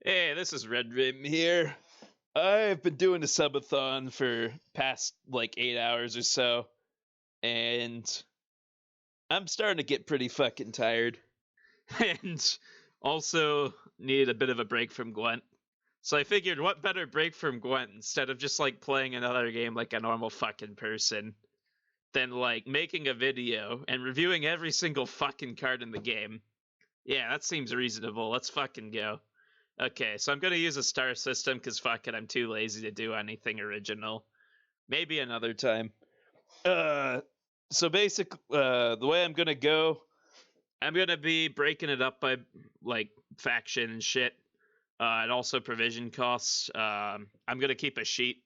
Hey, this is Red Rim here. I've been doing a subathon for past like 8 hours or so, and I'm starting to get pretty fucking tired. And also need a bit of a break from Gwent. So I figured what better break from Gwent instead of just like playing another game like a normal fucking person than like making a video and reviewing every single fucking card in the game. Yeah, that seems reasonable. Let's fucking go. Okay, so I'm gonna use a star system because fuck it, I'm too lazy to do anything original. Maybe another time. Uh, so the way I'm gonna go, I'm gonna be breaking it up by like faction and shit, and also provision costs. I'm gonna keep a sheet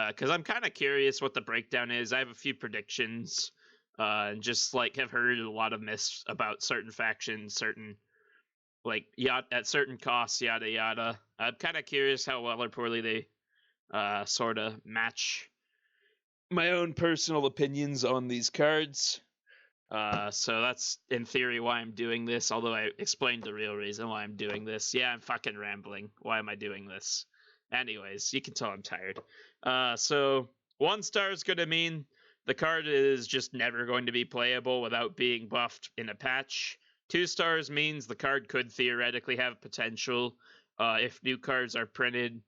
because I'm kind of curious what the breakdown is. I have a few predictions, and just like have heard a lot of myths about certain factions, certain like at certain costs, yada yada. I'm kind of curious how well or poorly they sort of match my own personal opinions on these cards. So that's in theory why I'm doing this. Although I explained the real reason why I'm doing this. Yeah, I'm fucking rambling. Why am I doing this? Anyways, you can tell I'm tired. So 1 star is gonna mean the card is just never going to be playable without being buffed in a patch. 2 stars means the card could theoretically have potential if new cards are printed.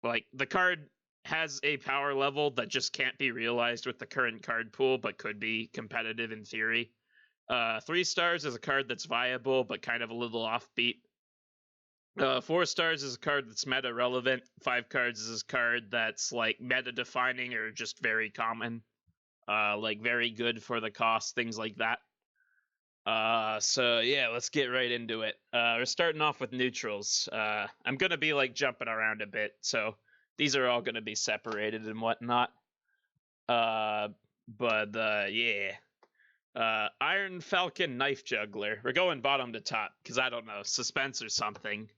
Like, the card has a power level that just can't be realized with the current card pool, but could be competitive in theory. 3 stars is a card that's viable, but kind of a little offbeat. 4 stars is a card that's meta relevant. 5 cards is a card that's like meta defining or just very common. Like very good for the cost, things like that. So yeah, let's get right into it. We're starting off with neutrals. I'm gonna be like jumping around a bit, so these are all gonna be separated and whatnot. Yeah. Iron Falcon Knife Juggler. We're going bottom to top because I don't know, suspense or something.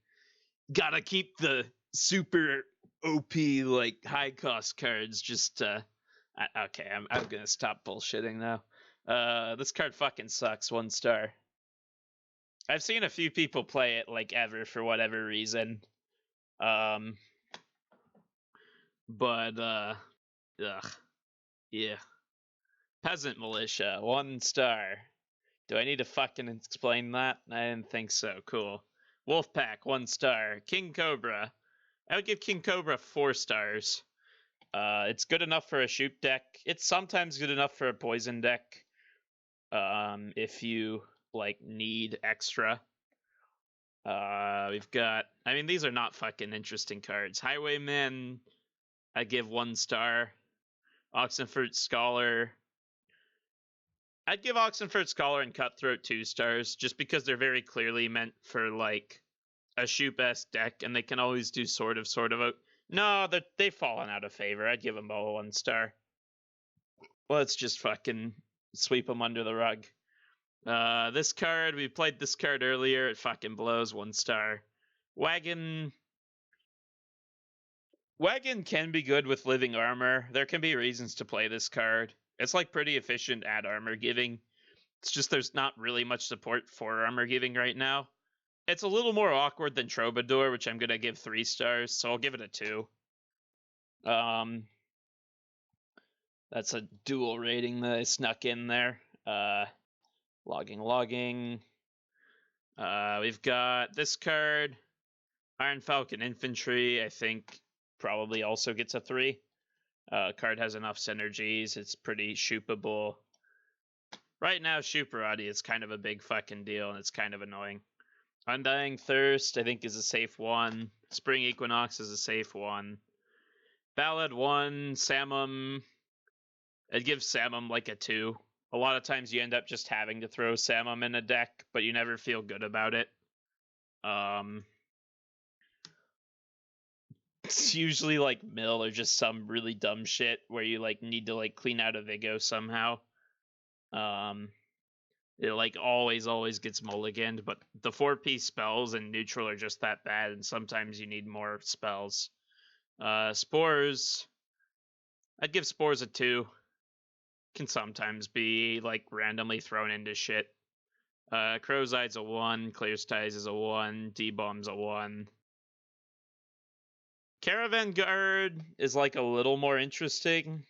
Gotta keep the super OP like high cost cards. Just okay, I'm gonna stop bullshitting now. This card fucking sucks. 1 star. I've seen a few people play it like ever for whatever reason. Um, but ugh, yeah. Peasant Militia, 1 star. Do I need to fucking explain that? I didn't think so. Cool. Wolfpack, 1 star. King Cobra. I would give King Cobra 4 stars. It's good enough for a shoot deck. It's sometimes good enough for a poison deck. If you like need extra. We've got. I mean, these are not fucking interesting cards. Highwayman, I give 1 star. Oxenfurt Scholar. I'd give Oxenfurt Scholar and Cutthroat 2 stars, just because they're very clearly meant for like a shoot-esque deck, and they can always do sort of. No, they've fallen out of favor. I'd give them all 1 star. Let's just fucking sweep them under the rug. This card, we played this card earlier. It fucking blows. 1 star. Wagon can be good with living armor. There can be reasons to play this card. It's like pretty efficient at armor giving. It's just there's not really much support for armor giving right now. It's a little more awkward than Troubadour, which I'm gonna give 3 stars, so I'll give it a 2. That's a dual rating that I snuck in there. Logging. We've got this card, Iron Falcon Infantry. I think probably also gets a 3. Card has enough synergies. It's pretty shoopable. Right now, Shuparati is kind of a big fucking deal, and it's kind of annoying. Undying Thirst, I think, is a safe 1. Spring Equinox is a safe 1. Ballad 1, Samum. I'd give Samum like a 2. A lot of times you end up just having to throw Samum in a deck, but you never feel good about it. It's usually like mill or just some really dumb shit where you like need to like clean out a Vigo somehow. It like always gets mulliganed, but the 4-piece spells in neutral are just that bad, and sometimes you need more spells. Spores. I'd give Spores a 2. Can sometimes be like randomly thrown into shit. Crow's Eye's a 1, Clear Skies is a 1, D-Bomb's a 1. Caravan Guard is like a little more interesting.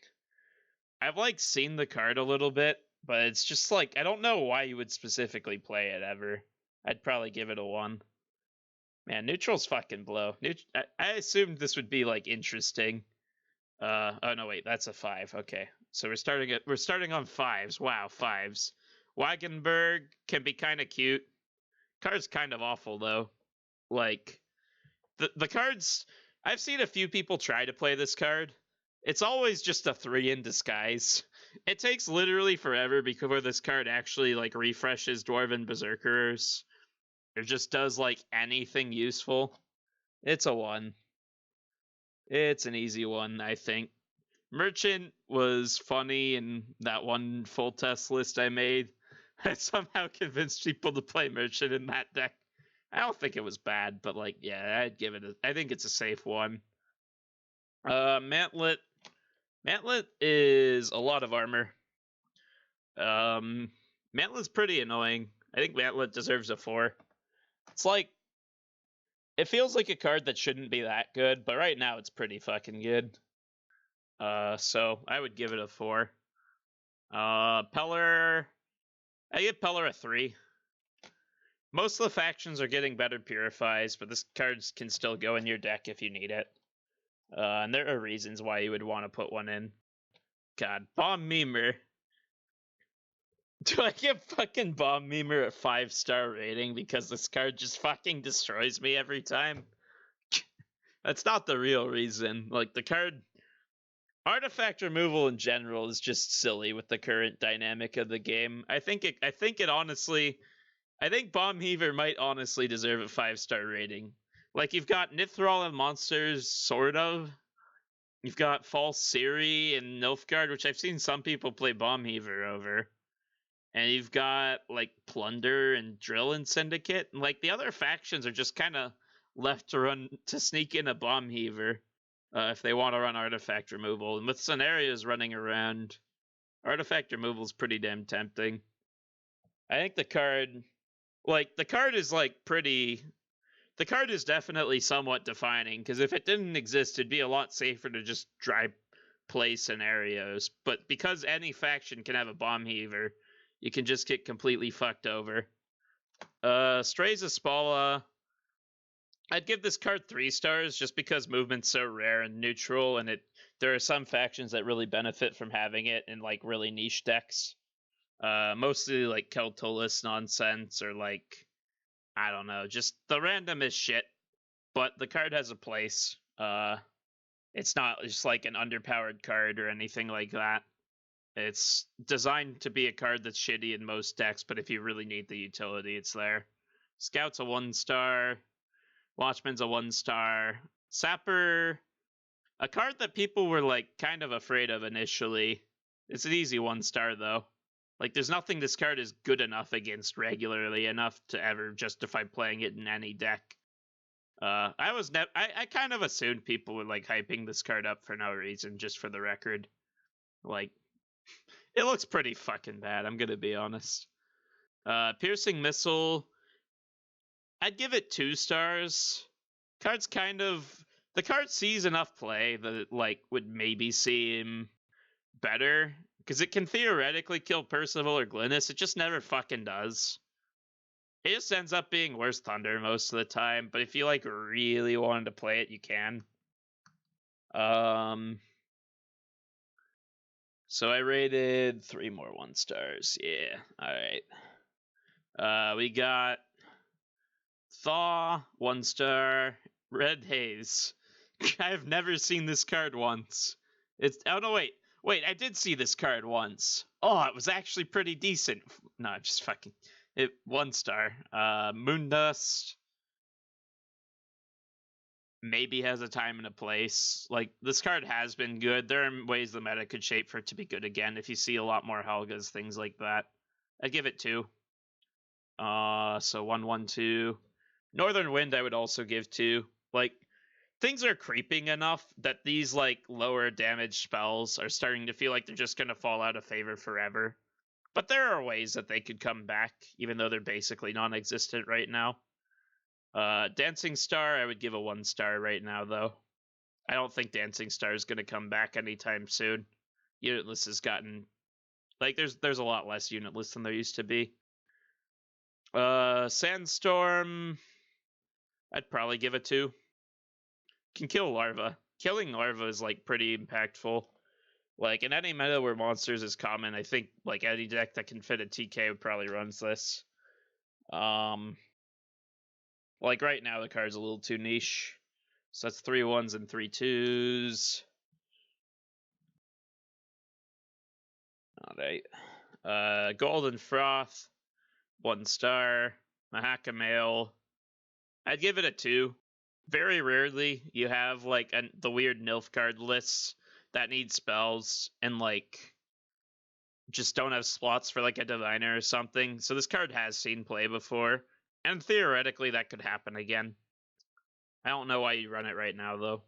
I've like seen the card a little bit, but it's just like I don't know why you would specifically play it ever. I'd probably give it a 1. Man, neutral's fucking blow. I assumed this would be like interesting. Oh no, wait, that's a 5. Okay, so we're starting on 5s. Wow, 5s. Wagenberg can be kind of cute. Card's kind of awful though. Like the cards, I've seen a few people try to play this card. It's always just a 3 in disguise. It takes literally forever before this card actually like refreshes Dwarven Berserkers. Or just does like anything useful. It's a 1. It's an easy 1, I think. Merchant was funny in that one full test list I made. I somehow convinced people to play Merchant in that deck. I don't think it was bad, but like, yeah, I'd give it I think it's a safe 1. Mantlet. Mantlet is a lot of armor. Mantlet's pretty annoying. I think Mantlet deserves a 4. It's like, it feels like a card that shouldn't be that good, but right now it's pretty fucking good. So I would give it a 4. Peller, I give Peller a 3. Most of the factions are getting better purifies, but this card can still go in your deck if you need it. And there are reasons why you would want to put one in. God, Bomb Memer. Do I give fucking Bomb Memer a 5-star rating because this card just fucking destroys me every time? That's not the real reason. Like, the card... Artifact removal in general is just silly with the current dynamic of the game. I think Bomb Heaver might honestly deserve a 5-star rating. Like, you've got Nithral and monsters, sort of. You've got False Siri and Nilfgaard, which I've seen some people play Bomb Heaver over. And you've got, like, Plunder and Drill and Syndicate. And, like, the other factions are just kind of left to sneak in a Bomb Heaver. If they want to run artifact removal. And with scenarios running around, artifact removal is pretty damn tempting. I think the card is definitely somewhat defining, because if it didn't exist, it'd be a lot safer to just dry play scenarios. But because any faction can have a Bomb Heaver, you can just get completely fucked over. Strays of Spala, I'd give this card 3 stars just because movement's so rare and neutral, and there are some factions that really benefit from having it in like really niche decks. Mostly like Keltolis nonsense, or like, I don't know, just the randomest shit. But the card has a place. It's not just like an underpowered card or anything like that. It's designed to be a card that's shitty in most decks, but if you really need the utility, it's there. Scout's a 1-star. Watchman's a 1-star. Sapper, a card that people were like kind of afraid of initially. It's an easy 1-star though. Like, there's nothing this card is good enough against regularly enough to ever justify playing it in any deck. I kind of assumed people were like hyping this card up for no reason, just for the record. Like, it looks pretty fucking bad, I'm gonna be honest. Piercing Missile, I'd give it 2 stars. The card sees enough play that it like would maybe seem better, because it can theoretically kill Percival or Glynis. It just never fucking does. It just ends up being worse Thunder most of the time, but if you like really wanted to play it, you can. So I rated 3 more 1-stars. Yeah, alright. We got Thaw, 1-star. Red Haze. I've never seen this card once. Oh no, wait, I did see this card once. Oh, it was actually pretty decent. No, just fucking... 1-star. Moondust maybe has a time and a place. Like, this card has been good. There are ways the meta could shape for it to be good again if you see a lot more Helgas, things like that. I'd give it 2. So 1, 1, 2. Northern Wind I would also give 2. Like, things are creeping enough that these, like, lower damage spells are starting to feel like they're just gonna fall out of favor forever. But there are ways that they could come back, even though they're basically non-existent right now. Dancing Star, I would give a 1-star right now, though. I don't think Dancing Star is going to come back anytime soon. Unitless has gotten like there's a lot less unitless than there used to be. Sandstorm, I'd probably give it 2. Can kill larva. Killing larva is like pretty impactful. Like in any meta where monsters is common, I think like any deck that can fit a TK probably runs this. Like right now the card's a little too niche. So that's 3 1s and 3 2s. Alright. Golden Froth, 1 star. Mahaka Mail. I'd give it a 2. Very rarely you have like the weird Nilf card lists that need spells and like just don't have slots for like a diviner or something. So this card has seen play before, and theoretically that could happen again. I don't know why you run it right now though.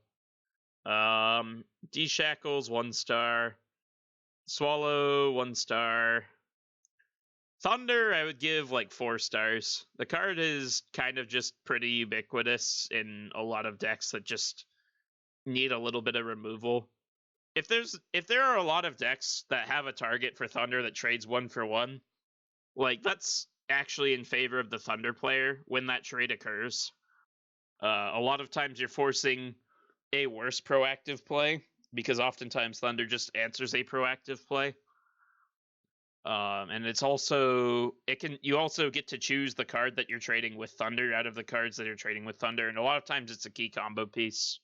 D-Shackles, 1 star. Swallow, 1 star. Thunder, I would give like 4 stars. The card is kind of just pretty ubiquitous in a lot of decks that just need a little bit of removal. If there are a lot of decks that have a target for Thunder that trades 1 for 1, like that's actually in favor of the Thunder player when that trade occurs. A lot of times you're forcing a worse proactive play because oftentimes Thunder just answers a proactive play. And it's also you also get to choose the card that you're trading with Thunder out of the cards that you're trading with Thunder, and a lot of times it's a key combo piece.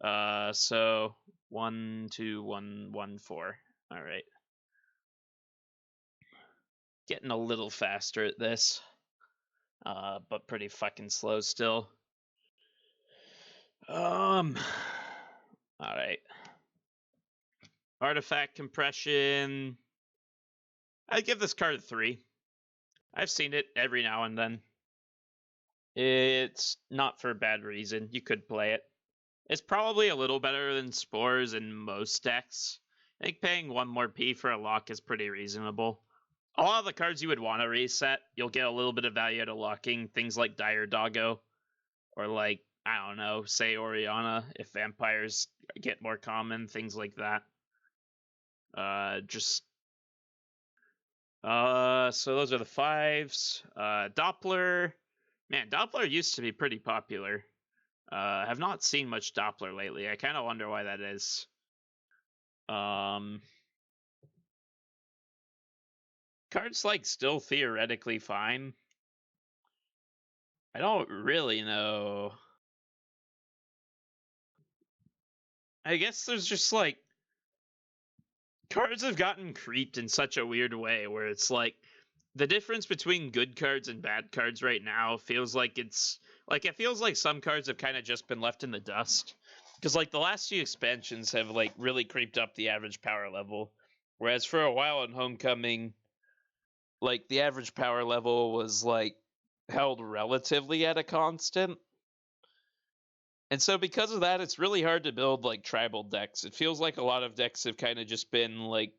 So 1 2 1 1 4. All right. Getting a little faster at this, but pretty fucking slow still. All right. Artifact compression. I'd give this card a 3. I've seen it every now and then. It's not for a bad reason. You could play it. It's probably a little better than Spores in most decks. I think paying 1 more P for a lock is pretty reasonable. A lot of the cards you would want to reset, you'll get a little bit of value out of locking. Things like Dire Doggo, or like, I don't know, say Oriana, if vampires get more common, things like that. So those are the 5s. Doppler. Man, Doppler used to be pretty popular. Have not seen much Doppler lately. I kind of wonder why that is. Card's like still theoretically fine. I don't really know. I guess there's just like cards have gotten creeped in such a weird way where it's like the difference between good cards and bad cards right now feels like it feels like some cards have kind of just been left in the dust. Because like the last few expansions have like really creeped up the average power level. Whereas for a while in Homecoming, like the average power level was like held relatively at a constant. And so because of that, it's really hard to build like tribal decks. It feels like a lot of decks have kind of just been like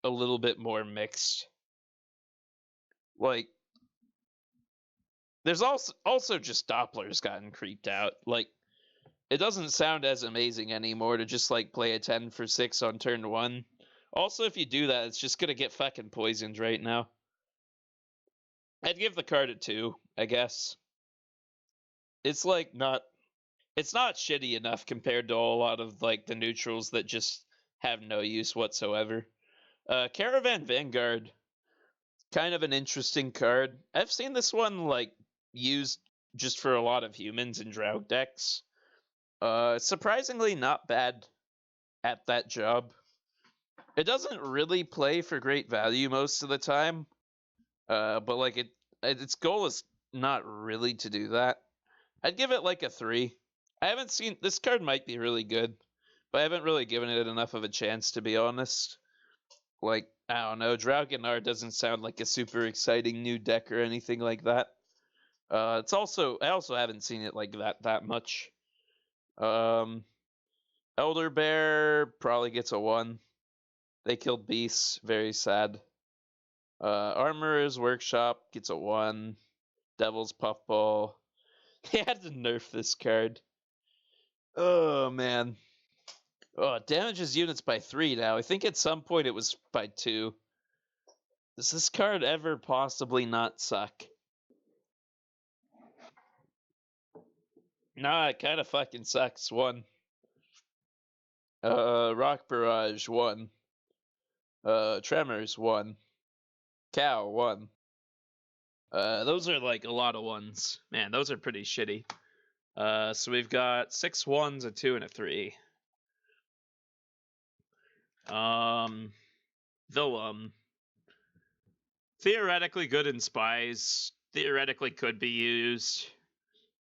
a little bit more mixed. Like there's also just Doppler's gotten creeped out. Like it doesn't sound as amazing anymore to just like play a 10 for 6 on turn 1. Also, if you do that, it's just gonna get fucking poisoned right now. I'd give the card a 2, I guess. It's like it's not shitty enough compared to a lot of like the neutrals that just have no use whatsoever. Caravan Vanguard, kind of an interesting card. I've seen this one like used just for a lot of humans in Drow decks. Surprisingly not bad at that job. It doesn't really play for great value most of the time, but like its goal is not really to do that. I'd give it like a 3. I haven't seen this card might be really good, but I haven't really given it enough of a chance to be honest. Like I don't know, Dragonar doesn't sound like a super exciting new deck or anything like that. I also haven't seen it like that much. Elder Bear probably gets a 1. They killed beasts, very sad. Armorer's Workshop gets a 1. Devil's Puffball. He had to nerf this card. Oh, man. Oh, it damages units by 3 now. I think at some point it was by 2. Does this card ever possibly not suck? Nah, it kind of fucking sucks. 1. Rock Barrage, 1. Tremors, 1. Cow, 1. Those are like a lot of 1s. Man, those are pretty shitty. So we've got 6 1s, a 2, and a 3. Willem. Theoretically good in spies. Theoretically could be used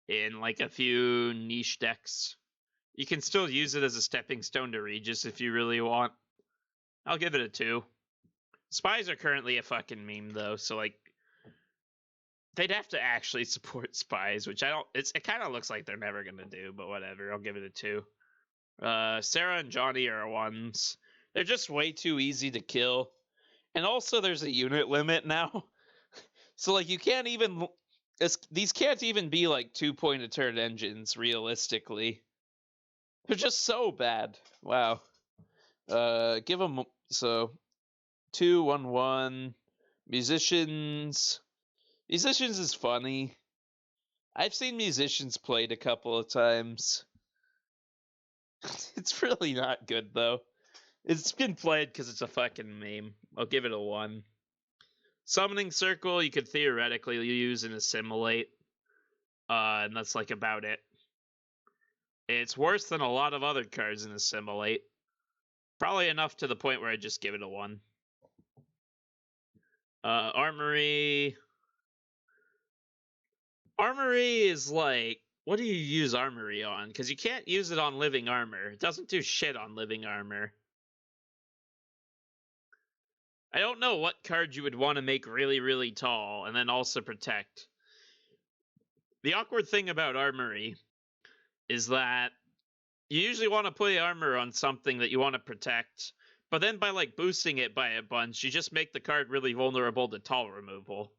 in like a few niche decks. You can still use it as a stepping stone to Regis if you really want. I'll give it a 2. Spies are currently a fucking meme though, so like they'd have to actually support spies, which I don't. It kind of looks like they're never gonna do, but whatever. I'll give it a 2. Sarah and Johnny are 1s. They're just way too easy to kill, and also there's a unit limit now, so like you can't even. These can't even be like 2-point a turn engines realistically. They're just so bad. Wow. Give them so 2 1 1 musicians. Musicians is funny. I've seen musicians played a couple of times. It's really not good though. It's been played because it's a fucking meme. I'll give it a 1. Summoning Circle you could theoretically use and assimilate. And that's like about it. It's worse than a lot of other cards in assimilate. Probably enough to the point where I just give it a 1. Armory. Armory is like, what do you use Armory on? Because you can't use it on living armor. It doesn't do shit on living armor. I don't know what card you would want to make really, really tall and then also protect. The awkward thing about Armory is that you usually want to play armor on something that you want to protect, but then by like boosting it by a bunch, you just make the card really vulnerable to tall removal.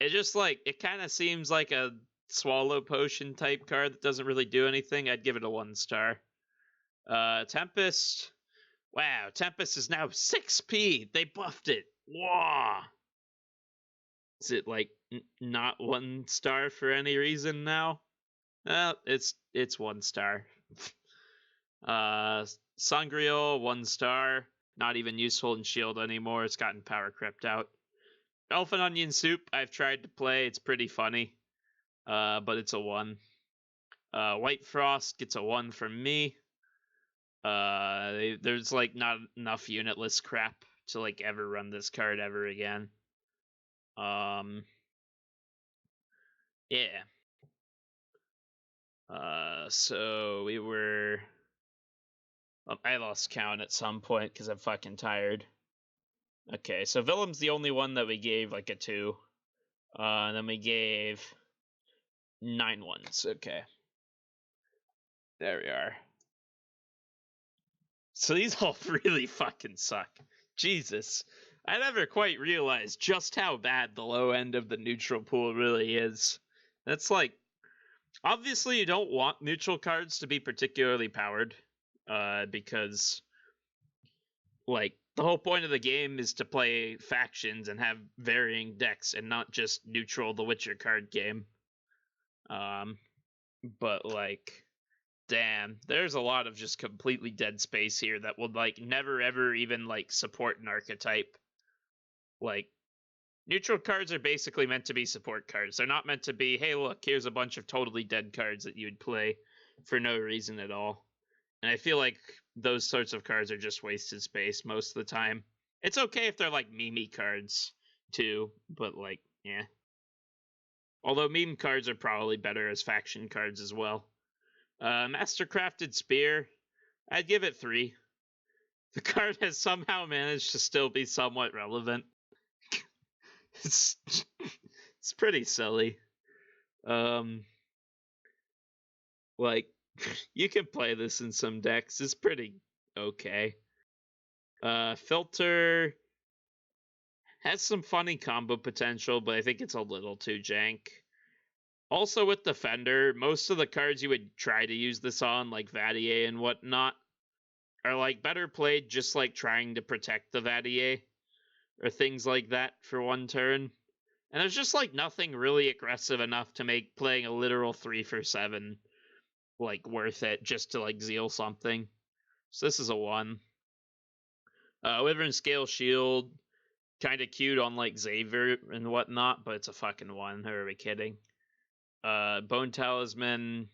It just like, it kind of seems like a swallow potion type card that doesn't really do anything. I'd give it a 1 star. Tempest. Wow, Tempest is now 6p. They buffed it. Wow. Is it like not 1 star for any reason now? It's 1 star. Sangreal, 1 star. Not even useful in Shield anymore. It's gotten power crept out. Elfin Onion Soup, I've tried to play. It's pretty funny. But it's a 1. White Frost gets a 1 from me. There's like not enough unitless crap to like ever run this card ever again. Yeah. So we were. Well, I lost count at some point because I'm fucking tired. Okay, so Willem's the only one that we gave like a 2. And then we gave 9 1s. Okay. There we are. So these all really fucking suck. Jesus. I never quite realized just how bad the low end of the neutral pool really is. That's like, obviously you don't want neutral cards to be particularly powered, because, like, the whole point of the game is to play factions and have varying decks and not just neutral the Witcher card game. But, like, damn, there's a lot of just completely dead space here that would, like, never ever even, like, support an archetype. Like, neutral cards are basically meant to be support cards. They're not meant to be, hey, look, here's a bunch of totally dead cards that you'd play for no reason at all. And I feel like those sorts of cards are just wasted space most of the time. It's okay if they're, like, meme cards, too, but, like, yeah. Although meme cards are probably better as faction cards as well. Mastercrafted Spear, I'd give it 3. The card has somehow managed to still be somewhat relevant. It's pretty silly. Like, you can play this in some decks. It's pretty okay. Filter has some funny combo potential, but I think it's a little too jank. Also with Defender, most of the cards you would try to use this on, like Vadier and whatnot, are like better played just like trying to protect the Vadier or things like that for one turn. And there's just like nothing really aggressive enough to make playing a literal 3 for 7 like worth it just to like zeal something. So this is a 1. Wyvern Scale Shield, kind of cute on like Xavier and whatnot, but it's a fucking 1. Who are we kidding? Bone Talisman.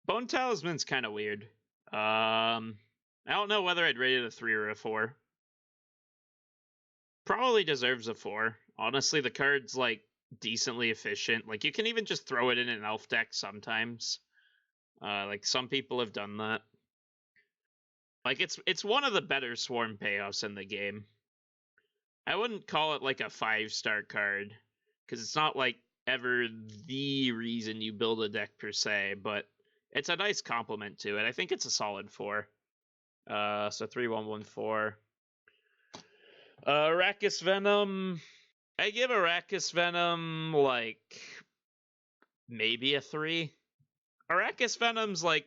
Bone Talisman's kind of weird. I don't know whether I'd rate it a 3 or a 4. Probably deserves a 4. Honestly, the card's like decently efficient. Like you can even just throw it in an elf deck sometimes. Like some people have done that. Like it's one of the better swarm payoffs in the game. I wouldn't call it like a 5-star card because it's not like ever the reason you build a deck per se, but it's a nice complement to it. I think it's a solid 4. So 3114. Arrakis Venom. I give Arrakis Venom like maybe a 3. Arrakis Venom's like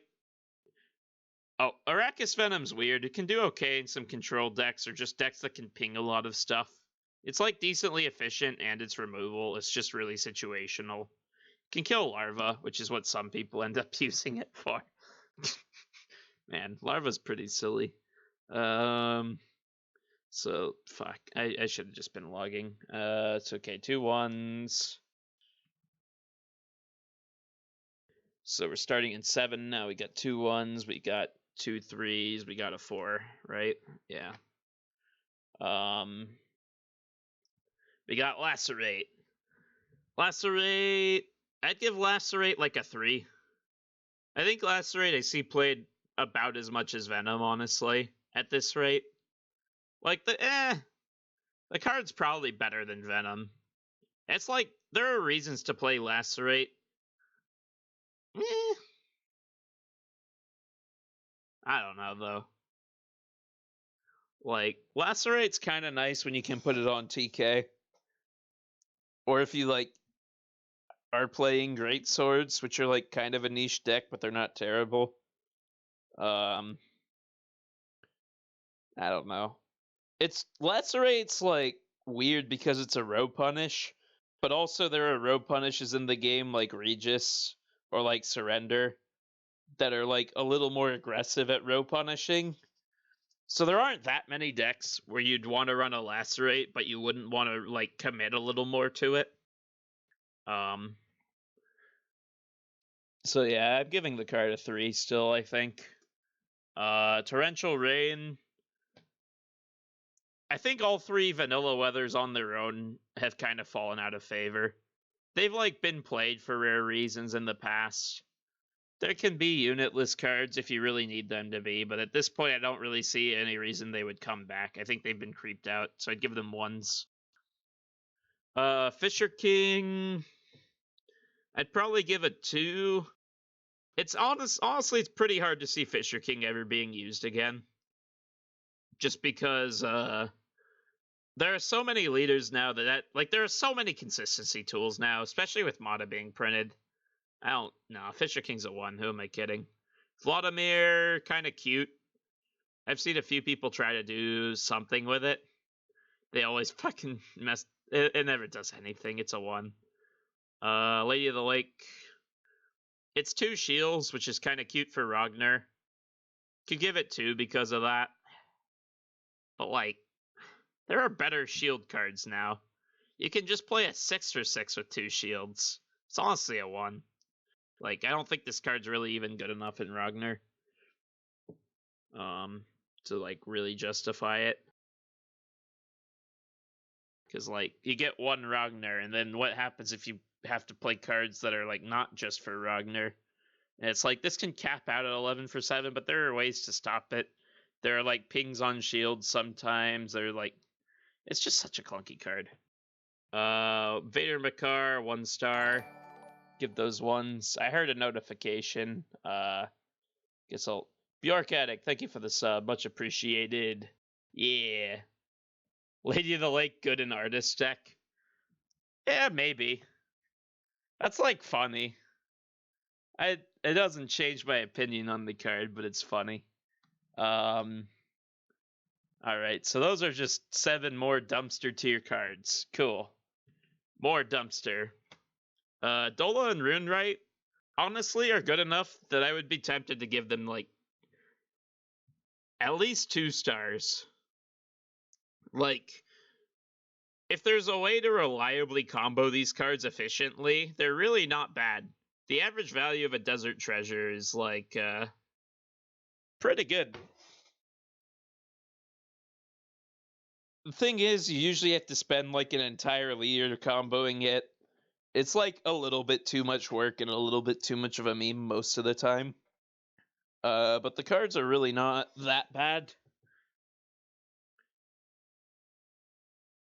Arrakis Venom's weird. It can do okay in some control decks or just decks that can ping a lot of stuff. It's like decently efficient and its removal. It's just really situational. It can kill Larva, which is what some people end up using it for. Man, Larva's pretty silly. So fuck. I should have just been logging. It's okay. 2 1s. So we're starting in 7 now. We got 2 1s. We got 2 3s. We got a 4, right? Yeah. We got Lacerate. Lacerate. I'd give Lacerate like a 3. I think Lacerate I see played about as much as Venom, honestly, at this rate. Like the card's probably better than Venom. It's like there are reasons to play Lacerate. I don't know though. Like Lacerate's kind of nice when you can put it on TK, or if you like are playing Great Swords, which are like kind of a niche deck, but they're not terrible. I don't know. It's Lacerate's like weird because it's a row punish, but also there are row punishes in the game like Regis or like Surrender that are like a little more aggressive at row punishing. So there aren't that many decks where you'd want to run a Lacerate, but you wouldn't want to like commit a little more to it. So yeah, I'm giving the card a 3 still, I think. Torrential Rain. I think all 3 vanilla weathers on their own have kind of fallen out of favor. They've like been played for rare reasons in the past. There can be unitless cards if you really need them to be, but at this point I don't really see any reason they would come back. I think they've been creeped out, so I'd give them 1s. Fisher King. I'd probably give it 2. It's honestly, it's pretty hard to see Fisher King ever being used again. Just because there are so many leaders now that like there are so many consistency tools now, especially with Mata being printed. I don't know. Fisher King's a 1. Who am I kidding? Vladimir, kind of cute. I've seen a few people try to do something with it. They always fucking mess. It never does anything. It's a 1. Lady of the Lake. It's 2 shields, which is kind of cute for Ragnar. Could give it 2 because of that. But like, there are better shield cards now. You can just play a 6 for 6 with 2 shields. It's honestly a 1. Like, I don't think this card's really even good enough in Ragnar. To like really justify it. Because like, you get 1 Ragnar, and then what happens if you have to play cards that are like not just for Ragnar? And it's like, this can cap out at 11 for 7, but there are ways to stop it. There are like pings on shields sometimes. They're like, it's just such a clunky card. Vader Makar, 1 star. Give those 1s. I heard a notification. Guess I'll. Bjork Addict, thank you for the sub. Much appreciated. Yeah. Lady of the Lake, good in artist deck. Yeah, maybe. That's like funny. It doesn't change my opinion on the card, but it's funny. All right, so those are just 7 more dumpster tier cards. Cool. More dumpster. Dola and Runewright, honestly, are good enough that I would be tempted to give them, like, at least 2 stars. Like, if there's a way to reliably combo these cards efficiently, they're really not bad. The average value of a Desert Treasure is, like, pretty good. The thing is, you usually have to spend, like, an entire year comboing it. It's, like, a little bit too much work and a little bit too much of a meme most of the time. But the cards are really not that bad.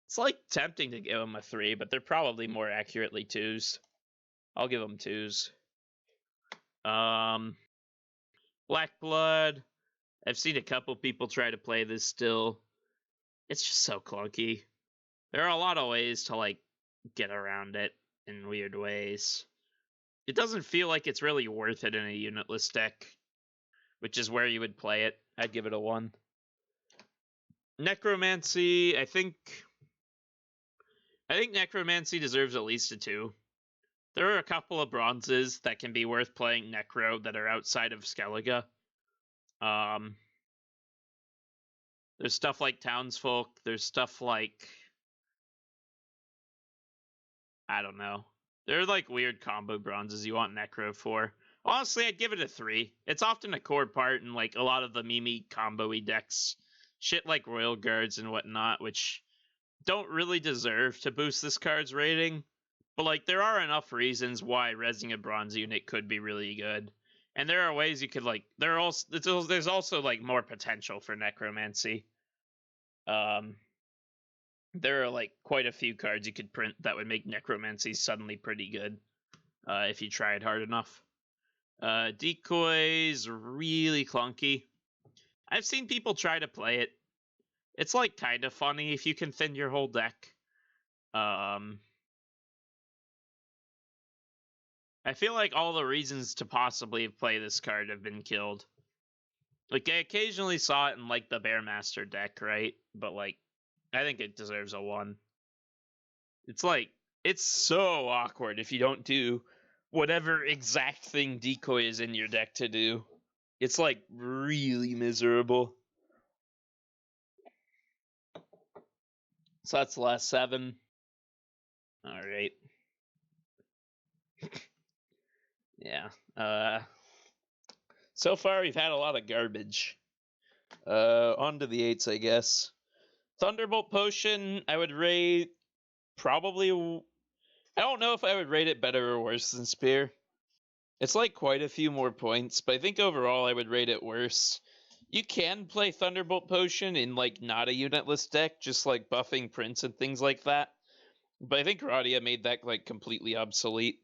It's, like, tempting to give them a 3, but they're probably more accurately 2s. I'll give them 2s. Black Blood. I've seen a couple people try to play this still. It's just so clunky. There are a lot of ways to, like, get around it in weird ways. It doesn't feel like it's really worth it in a unitless deck, which is where you would play it. I'd give it a 1. Necromancy, I think Necromancy deserves at least a 2. There are a couple of bronzes that can be worth playing Necro that are outside of Skellige. There's stuff like Townsfolk. There's stuff like, I don't know. They're like weird combo bronzes you want Necro for. Honestly, I'd give it a 3. It's often a core part in like a lot of the meme combo-y decks. Shit like Royal Guards and whatnot, which don't really deserve to boost this card's rating. But like there are enough reasons why rezzing a bronze unit could be really good. And there are ways you could like there's also like more potential for necromancy. There are like quite a few cards you could print that would make necromancy suddenly pretty good if you tried hard enough. Decoy's really clunky. I've seen people try to play it. It's like kind of funny if you can thin your whole deck. I feel like all the reasons to possibly play this card have been killed. Like, I occasionally saw it in, like, the Bearmaster deck, right? But, like, I think it deserves a 1. It's, like, it's so awkward if you don't do whatever exact thing Decoy is in your deck to do. It's, like, really miserable. So that's the last 7. Alright. Yeah. So far, we've had a lot of garbage. On to the 8s, I guess. Thunderbolt Potion, I would rate probably... I don't know if I would rate it better or worse than Spear. It's like quite a few more points, but I think overall I would rate it worse. You can play Thunderbolt Potion in, like, not a unitless deck, just, like, buffing Prince and things like that. But I think Radia made that, like, completely obsolete.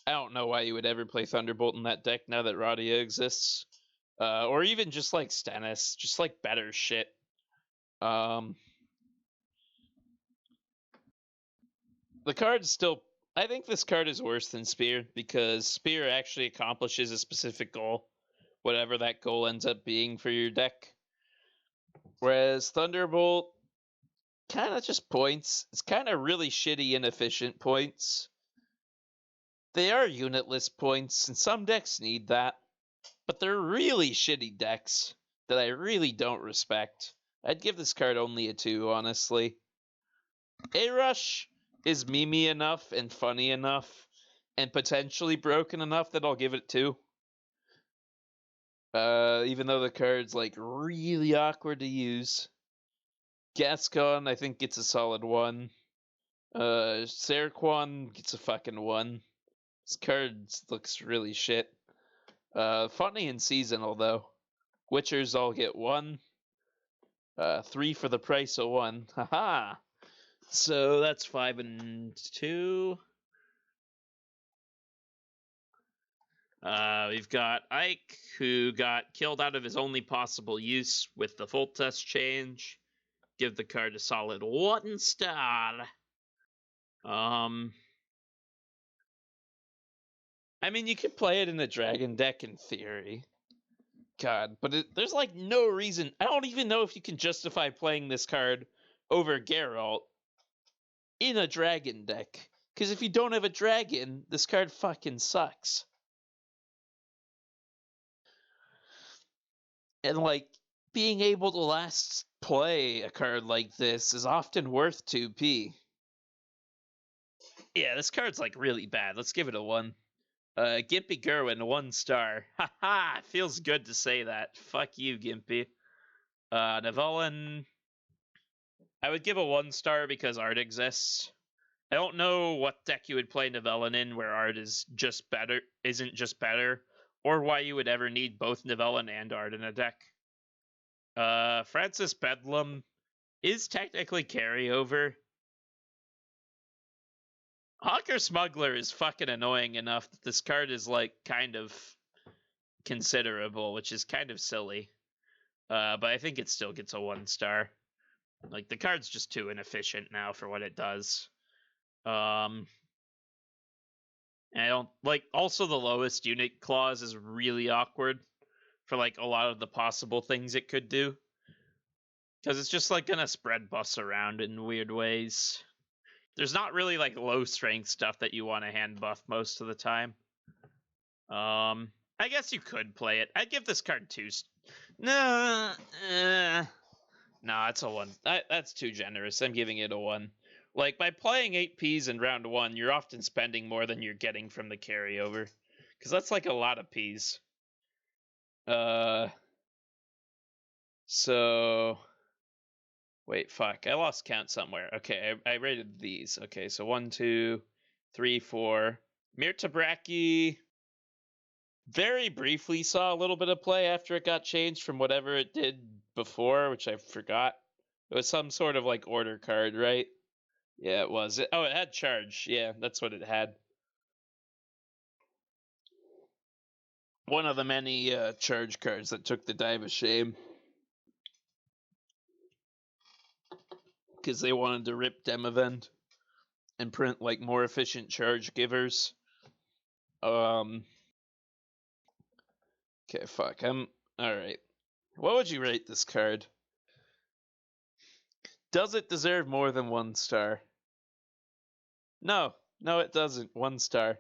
I don't know why you would ever play Thunderbolt in that deck now that Radia exists. Or even just, like, Stennis. Just, like, better shit. The card's still... I think this card is worse than Spear, because Spear actually accomplishes a specific goal, whatever that goal ends up being for your deck. Whereas Thunderbolt kind of just points. It's kind of really shitty, inefficient points. They are unitless points, and some decks need that. But they're really shitty decks that I really don't respect. I'd give this card only a 2, honestly. A-Rush is memey enough and funny enough and potentially broken enough that I'll give it 2. Even though the card's, like, really awkward to use. Gascon, I think, gets a solid 1. Serquan gets a fucking 1. This card looks really shit. Funny and seasonal, though. Witchers all get 1. 3 for the price of 1. Haha! So that's 5 and 2. We've got Ike, who got killed out of his only possible use with the full test change. Give the card a solid 1 star. I mean, you could play it in a dragon deck in theory. God, but there's like no reason. I don't even know if you can justify playing this card over Geralt in a dragon deck. Because if you don't have a dragon, this card fucking sucks. And like, being able to last play a card like this is often worth 2p. Yeah, this card's like really bad. Let's give it a 1. Gimpy Gerwin, 1 star. Haha, feels good to say that. Fuck you, Gimpy. Nevelin, I would give a 1 star because art exists. I don't know what deck you would play Nevelin in where art is just better, isn't just better, or why you would ever need both Nevelin and art in a deck. Francis Bedlam is technically carryover. Hawker Smuggler is fucking annoying enough that this card is like kind of considerable, which is kind of silly. But I think it still gets a 1 star. Like, the card's just too inefficient now for what it does. And I don't like, also the lowest unit clause is really awkward for like a lot of the possible things it could do. Because it's just like gonna spread buffs around in weird ways. There's not really like low strength stuff that you want to hand buff most of the time. I guess you could play it. I'd give this card 2. No, it's a 1. That's too generous. I'm giving it a 1. Like, by playing 8Ps in round 1, you're often spending more than you're getting from the carryover. Because that's like a lot of Ps. So... Wait, fuck. I lost count somewhere. Okay, I rated these. Okay, so 1, 2, 3, 4. Mirtabraki very briefly saw a little bit of play after it got changed from whatever it did before, which I forgot. It was some sort of like order card, right? Yeah, it was. Oh, it had charge. Yeah, that's what it had. One of the many charge cards that took the dive of shame. Because they wanted to rip Demavend and print like more efficient charge givers. Okay, fuck. Alright. What would you rate this card? Does it deserve more than 1 star? No, it doesn't. 1 star.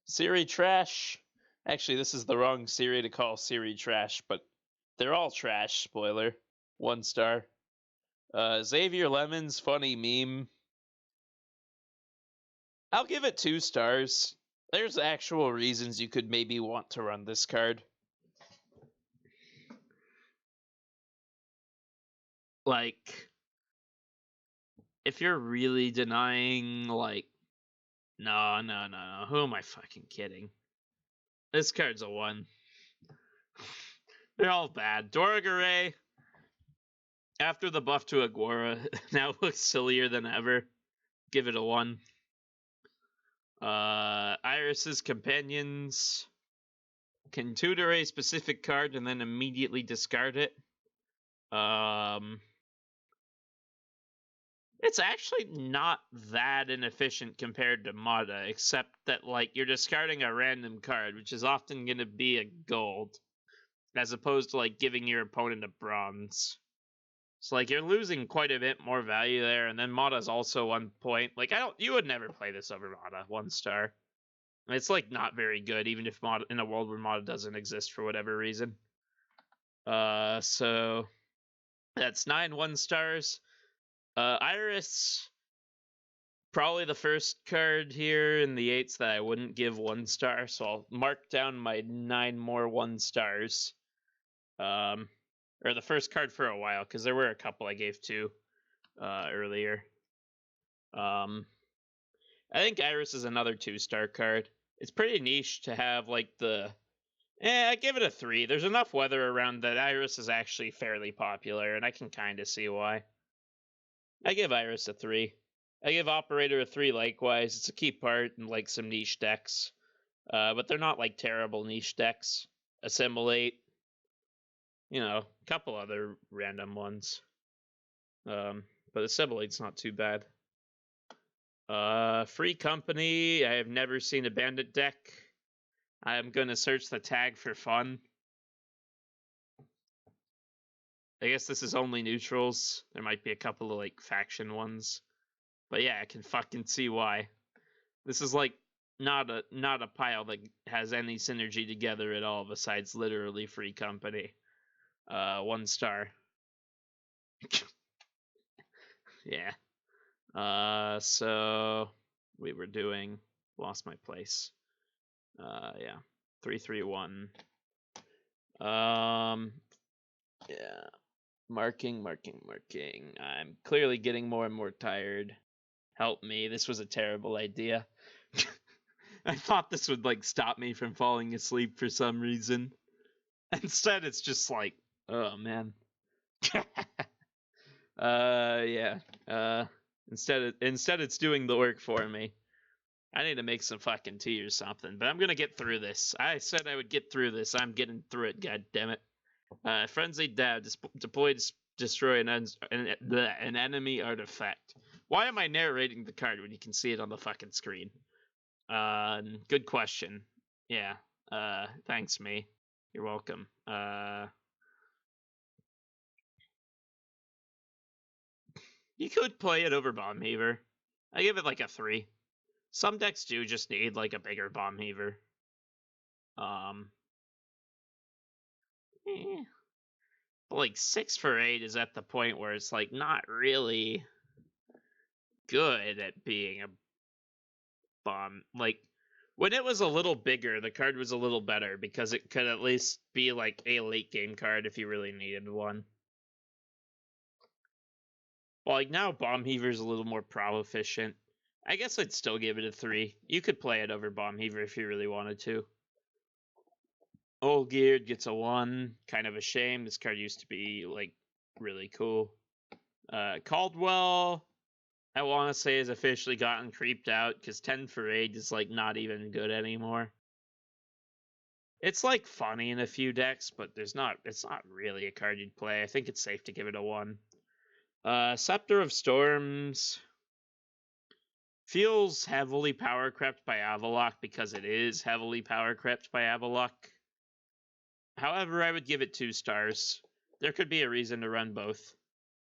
Siri trash. Actually, this is the wrong Siri to call Siri trash, but they're all trash, spoiler. 1 star. Xavier Lemon's funny meme. I'll give it 2 stars. There's actual reasons you could maybe want to run this card. Like, if you're really denying, like, no. Who am I fucking kidding? This card's a 1. They're all bad. Doragare, after the buff to Agora, now looks sillier than ever. Give it a 1. Iris's companions can tutor a specific card and then immediately discard it. It's actually not that inefficient compared to Mata, except that like you're discarding a random card, which is often going to be a gold, as opposed to like giving your opponent a bronze. So like you're losing quite a bit more value there, and then Mata's also 1 point. Like you would never play this over Mata, 1 star. It's like not very good, even if Mata, in a world where Mata doesn't exist for whatever reason. So that's 9 1 stars. Iris, probably the first card here in the 8s that I wouldn't give 1 star, so I'll mark down my 9 more 1 stars. Or the first card for a while, because there were a couple I gave 2 earlier. I think Iris is another 2-star card. It's pretty niche to have like the... I give it a 3. There's enough weather around that Iris is actually fairly popular, and I can kind of see why. I give Iris a 3. I give Operator a 3 likewise. It's a key part in like some niche decks. But they're not like terrible niche decks. Assimilate. You know, a couple other random ones. But Assimilate's not too bad. Free Company. I have never seen a bandit deck. I'm gonna search the tag for fun. I guess this is only neutrals. There might be a couple of like faction ones, but yeah, I can fucking see why. This is like not a pile that has any synergy together at all besides literally free company. 1 star. Yeah. So we were doing lost my place. Yeah. 331. Yeah. Marking. I'm clearly getting more and more tired. Help me. This was a terrible idea. I thought this would like stop me from falling asleep for some reason. Instead, it's just like, oh man. Yeah. Instead it's doing the work for me. I need to make some fucking tea or something, but I'm gonna get through this. I said I would get through this. I'm getting through it. God damn it. Frenzied Dab. Deploy destroy an enemy artifact. Why am I narrating the card when you can see it on the fucking screen? Good question. Yeah. Thanks, me. You're welcome. You could play it over Bomb Heaver. I give it like a 3. Some decks do just need like a bigger Bomb Heaver. But like 6 for 8 is at the point where it's like not really good at being a bomb. Like when it was a little bigger, the card was a little better because it could at least be like a late game card if you really needed one. Well, like now Bomb Heaver's a little more prob efficient. I guess I'd still give it a 3. You could play it over Bomb Heaver if you really wanted to. Old Geared gets a 1. Kind of a shame. This card used to be like really cool. Caldwell, I want to say, has officially gotten creeped out because 10 for 8 is like not even good anymore. It's like funny in a few decks, but it's not really a card you'd play. I think it's safe to give it a 1. Scepter of Storms feels heavily power crept by Avalok because it is heavily power crept by Avalok. However, I would give it 2 stars. There could be a reason to run both.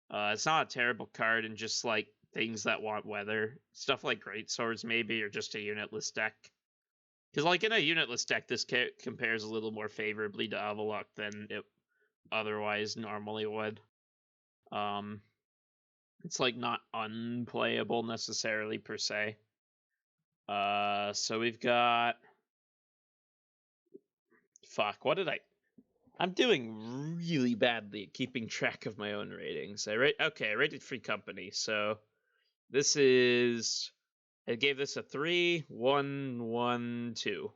It's not a terrible card in just like things that want weather. Stuff like Great Swords maybe, or just a unitless deck. Because like in a unitless deck, this compares a little more favorably to Avalok than it otherwise normally would. It's like not unplayable necessarily per se. So we've got... Fuck, what did I... I'm doing really badly at keeping track of my own ratings. I rated Free Company, so this is... I gave this a 3, 1, 1, 2.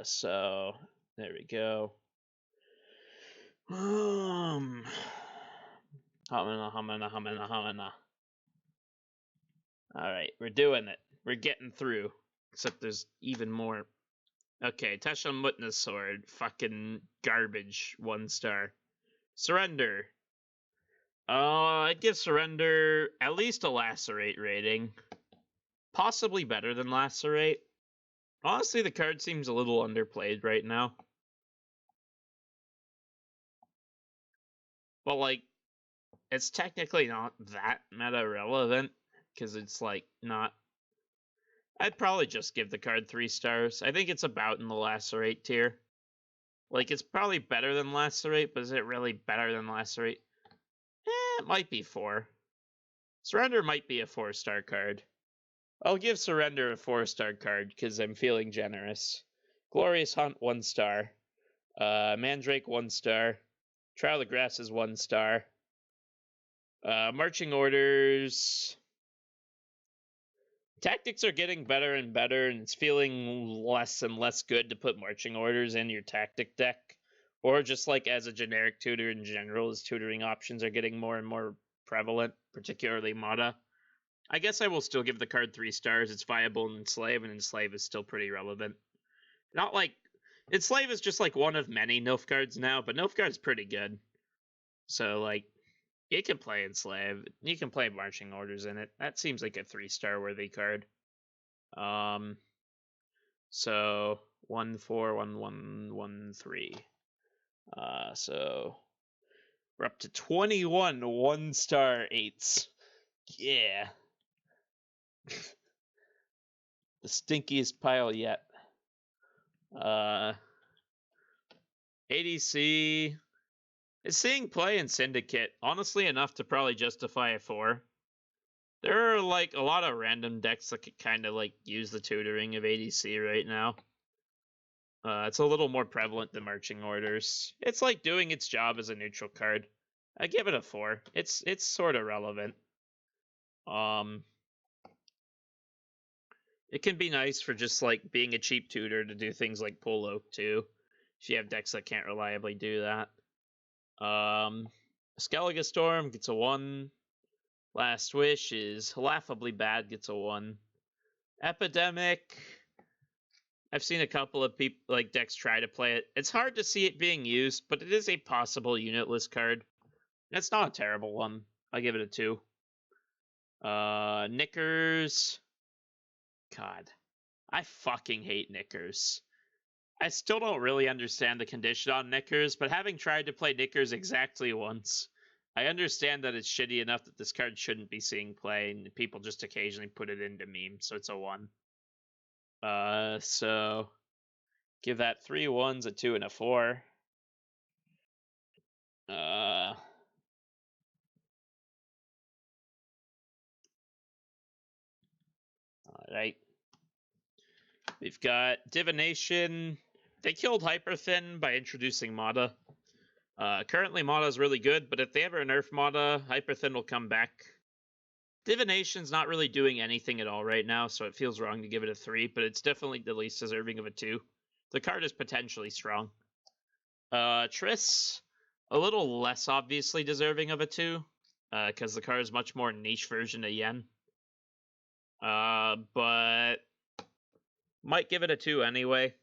So there we go. Hamana. Alright, we're doing it. We're getting through. Except there's even more. Okay, Tesha Mutna's sword. Fucking garbage. 1 star. Surrender. I'd give Surrender at least a Lacerate rating. Possibly better than Lacerate. Honestly, the card seems a little underplayed right now. But, like, it's technically not that meta relevant, because it's, like, not... I'd probably just give the card 3 stars. I think it's about in the Lacerate tier. Like, it's probably better than Lacerate, but is it really better than Lacerate? It might be 4. Surrender might be a 4-star card. I'll give Surrender a 4-star card, because I'm feeling generous. Glorious Hunt, 1 star. Mandrake, 1 star. Trial of the Grass is 1 star. Marching Orders... Tactics are getting better and better, and it's feeling less and less good to put Marching Orders in your tactic deck. Or just like as a generic tutor in general, as tutoring options are getting more and more prevalent, particularly Mata. I guess I will still give the card 3 stars. It's viable in Enslave, and Enslave is still pretty relevant. Not like... Enslave is just like one of many Nilfgaards now, but Nilfgaard's pretty good. So, like, you can play Enslave. You can play Marching Orders in it. That seems like a 3-star worthy card. So 1, 4, 1, 1, 1, 3. So we're up to 21 1-star 8s. Yeah. The stinkiest pile yet. ADC is seeing play in Syndicate, honestly enough to probably justify a 4. There are like a lot of random decks that could kind of like use the tutoring of ADC right now. It's a little more prevalent than Marching Orders. It's like doing its job as a neutral card. I give it a 4. It's sort of relevant. It can be nice for just like being a cheap tutor to do things like pull Oak too, if you have decks that can't reliably do that. Skellige Storm gets a 1. Last Wish is laughably bad, gets a 1. Epidemic, I've seen a couple of people like decks try to play it. It's hard to see it being used, but it is a possible unitless card. It's not a terrible one. I give it a 2. Knickers. God, I fucking hate Knickers. I still don't really understand the condition on Knickers, but having tried to play Knickers exactly once, I understand that it's shitty enough that this card shouldn't be seeing play, and people just occasionally put it into memes, so it's a 1. So give that 3 1s, a 2, and a 4. Alright. We've got Divination. They killed Hyperthin by introducing Mata. Currently, Mata is really good, but if they ever nerf Mata, Hyperthin will come back. Divination's not really doing anything at all right now, so it feels wrong to give it a 3, but it's definitely the least deserving of a 2. The card is potentially strong. Triss, a little less obviously deserving of a 2, because the card is much more niche version of Yen. But might give it a 2 anyway.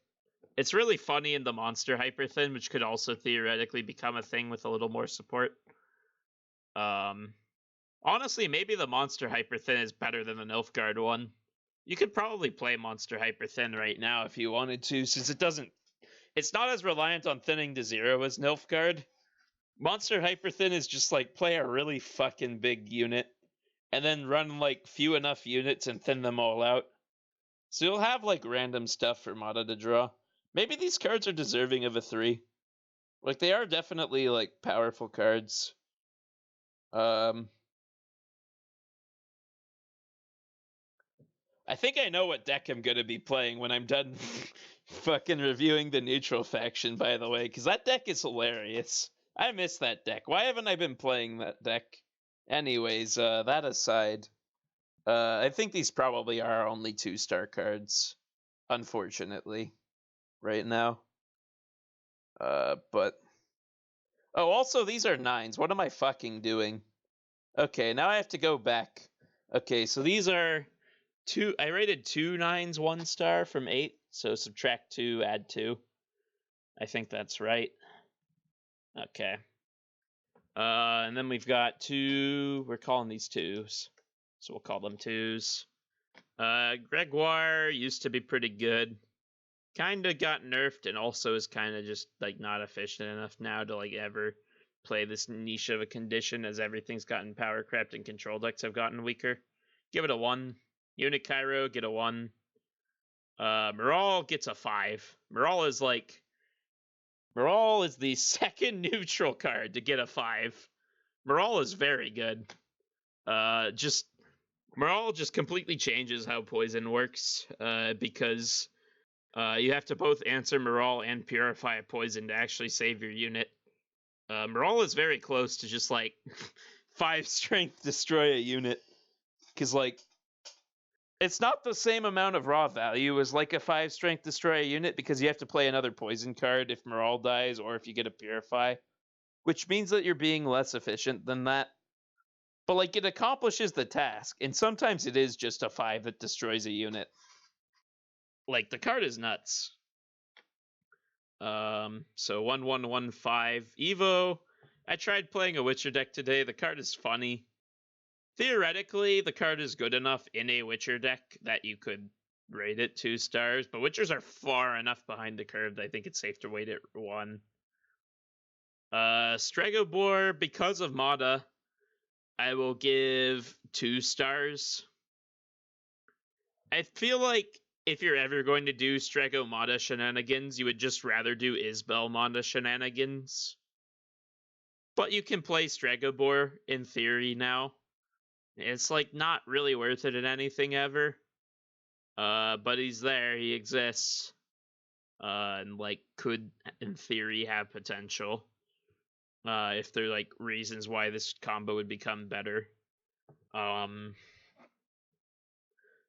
It's really funny in the monster Hyperthin, which could also theoretically become a thing with a little more support. Honestly, maybe the monster Hyperthin is better than the Nilfgaard one. You could probably play monster Hyperthin right now if you wanted to, since it's not as reliant on thinning to 0 as Nilfgaard. Monster Hyperthin is just like play a really fucking big unit, and then run like few enough units and thin them all out. So you'll have like random stuff for Mata to draw. Maybe these cards are deserving of a 3. Like, they are definitely like powerful cards. I think I know what deck I'm gonna be playing when I'm done fucking reviewing the neutral faction, by the way, because that deck is hilarious. I miss that deck. Why haven't I been playing that deck? Anyways, that aside, I think these probably are only 2-star cards, unfortunately, right now. But... Oh, also, these are 9s. What am I fucking doing? Okay, now I have to go back. Okay, so these are... I rated 2 9s 1-star from 8, so subtract 2, add 2. I think that's right. Okay. And then we've got 2... We're calling these 2s, so we'll call them 2s. Gregoire used to be pretty good. Kinda got nerfed and also is kinda just like not efficient enough now to like ever play this niche of a condition, as everything's gotten power crept and control decks have gotten weaker. Give it a 1. Unit Cairo, get a 1. Maral gets a 5. Maral is the second neutral card to get a 5. Maral is very good. Maral just completely changes how poison works, because you have to both answer Maral and purify a poison to actually save your unit. Maral is very close to just like 5 strength destroy a unit, because like it's not the same amount of raw value as like a 5 strength destroy a unit, because you have to play another poison card if Maral dies or if you get a purify, which means that you're being less efficient than that. But like it accomplishes the task, and sometimes it is just a 5 that destroys a unit. Like, the card is nuts. So 1-1-1-5 Evo. I tried playing a Witcher deck today. The card is funny. Theoretically, the card is good enough in a Witcher deck that you could rate it 2 stars, but Witchers are far enough behind the curve that I think it's safe to rate it 1. Stregobor, because of Mada, I will give 2 stars. I feel like if you're ever going to do Strego Mada shenanigans, you would just rather do Isbel Mada shenanigans. But you can play Stregobor in theory now. It's like not really worth it in anything ever. But he's there, he exists. And like could in theory have potential. If there are like reasons why this combo would become better.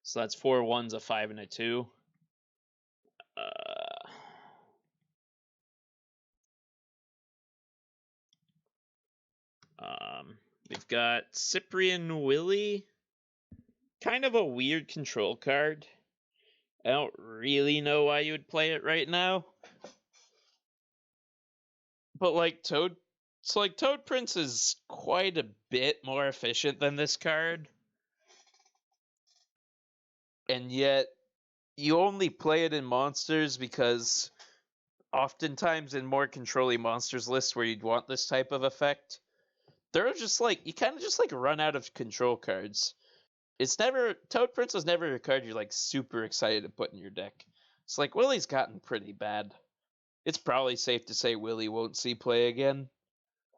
So that's 4 1s, a 5, and a 2. We've got Cyprian Willie. Kind of a weird control card. I don't really know why you would play it right now. But like Toad Prince is quite a bit more efficient than this card. And yet you only play it in monsters because oftentimes in more controlling monsters lists where you'd want this type of effect, they're just like, you kind of just like run out of control cards. Toad Prince was never a card you're like super excited to put in your deck. It's like Willie's gotten pretty bad. It's probably safe to say Willie won't see play again.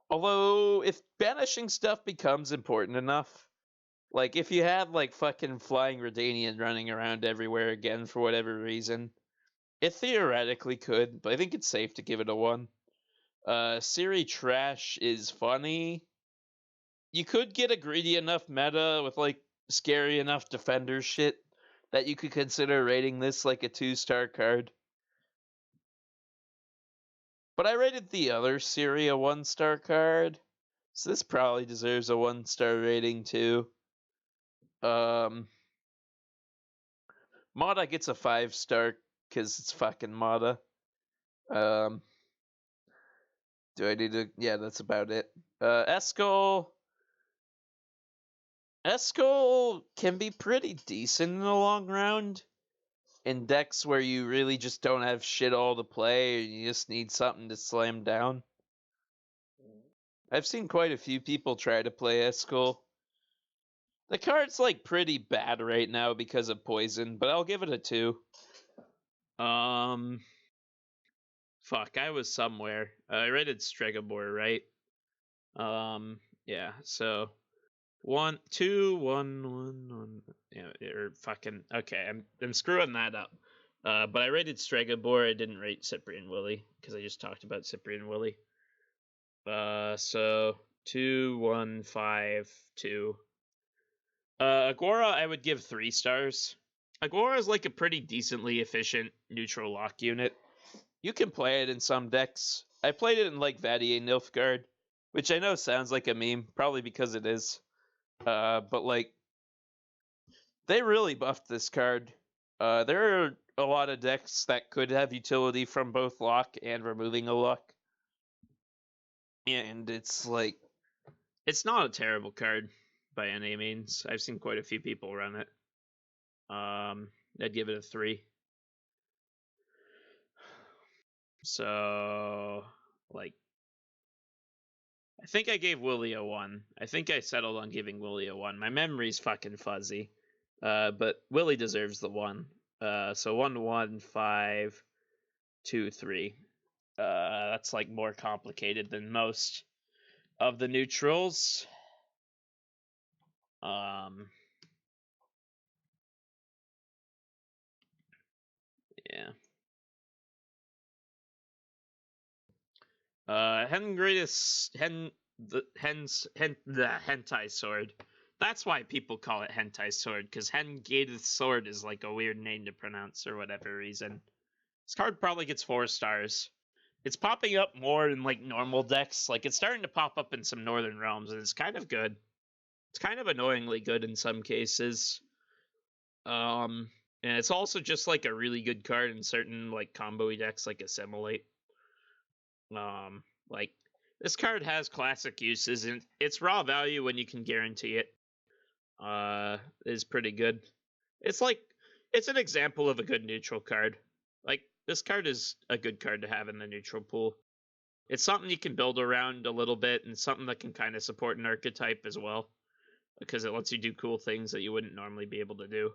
Although, if banishing stuff becomes important enough, like if you had like fucking Flying Redanian running around everywhere again for whatever reason, it theoretically could, but I think it's safe to give it a 1. Siri Trash is funny. You could get a greedy enough meta with like scary enough defender shit that you could consider rating this like a 2-star card. But I rated the other Siri a 1-star card, so this probably deserves a 1-star rating too. Mada gets a 5-star because it's fucking Mada. Do I need to? Yeah, that's about it. Eskel can be pretty decent in the long round. In decks where you really just don't have shit all to play, or you just need something to slam down. I've seen quite a few people try to play Eskel. The card's like pretty bad right now because of poison, but I'll give it a 2. Fuck, I was somewhere. I rated Stregobor, right? Yeah, so 1, 2, 1, 1, 1. Yeah, or fucking okay. I'm screwing that up. But I rated Stregobor. I didn't rate Cyprian Willie because I just talked about Cyprian Willie. So 2, 1, 5, 2. Agora, I would give 3 stars. Agora is like a pretty decently efficient neutral lock unit. You can play it in some decks. I played it in like Vadier Nilfgaard, which I know sounds like a meme, probably because it is. But like, they really buffed this card. There are a lot of decks that could have utility from both lock and removing a lock. And it's like, it's not a terrible card by any means. I've seen quite a few people run it. I'd give it a 3. So, like, I think I gave Willie a 1. I think I settled on giving Willie a 1. My memory's fucking fuzzy. But Willie deserves the 1. So 1, 1, 5, 2, 3. That's like more complicated than most of the neutrals. Yeah. The hentai sword. That's why people call it hentai sword, because Hengated sword is like a weird name to pronounce for whatever reason. This card probably gets 4 stars. It's popping up more in like normal decks. Like it's starting to pop up in some Northern Realms, and it's kind of good. It's kind of annoyingly good in some cases. And it's also just like a really good card in certain like combo-y decks like Assimilate. Like this card has classic uses, and its raw value when you can guarantee it is pretty good. It's like It's an example of a good neutral card. Like, this card is a good card to have in the neutral pool. It's something you can build around a little bit, and something that can kind of support an archetype as well, because it lets you do cool things that you wouldn't normally be able to do.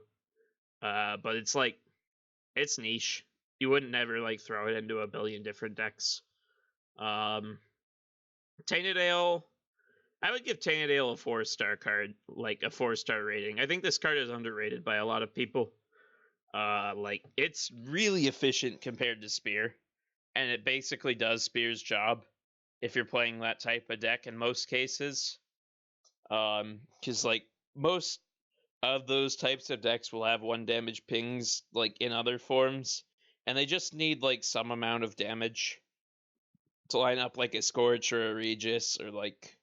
But it's like, it's niche. You wouldn't never like throw it into a billion different decks. Tainted Ale, I would give Tainted Ale a 4-star card, like a 4-star rating. I think this card is underrated by a lot of people. Like, it's really efficient compared to Spear, and it basically does Spear's job if you're playing that type of deck in most cases. Because like most of those types of decks will have 1 damage pings like in other forms, and they just need like some amount of damage to line up like a Scorch or a Regis or like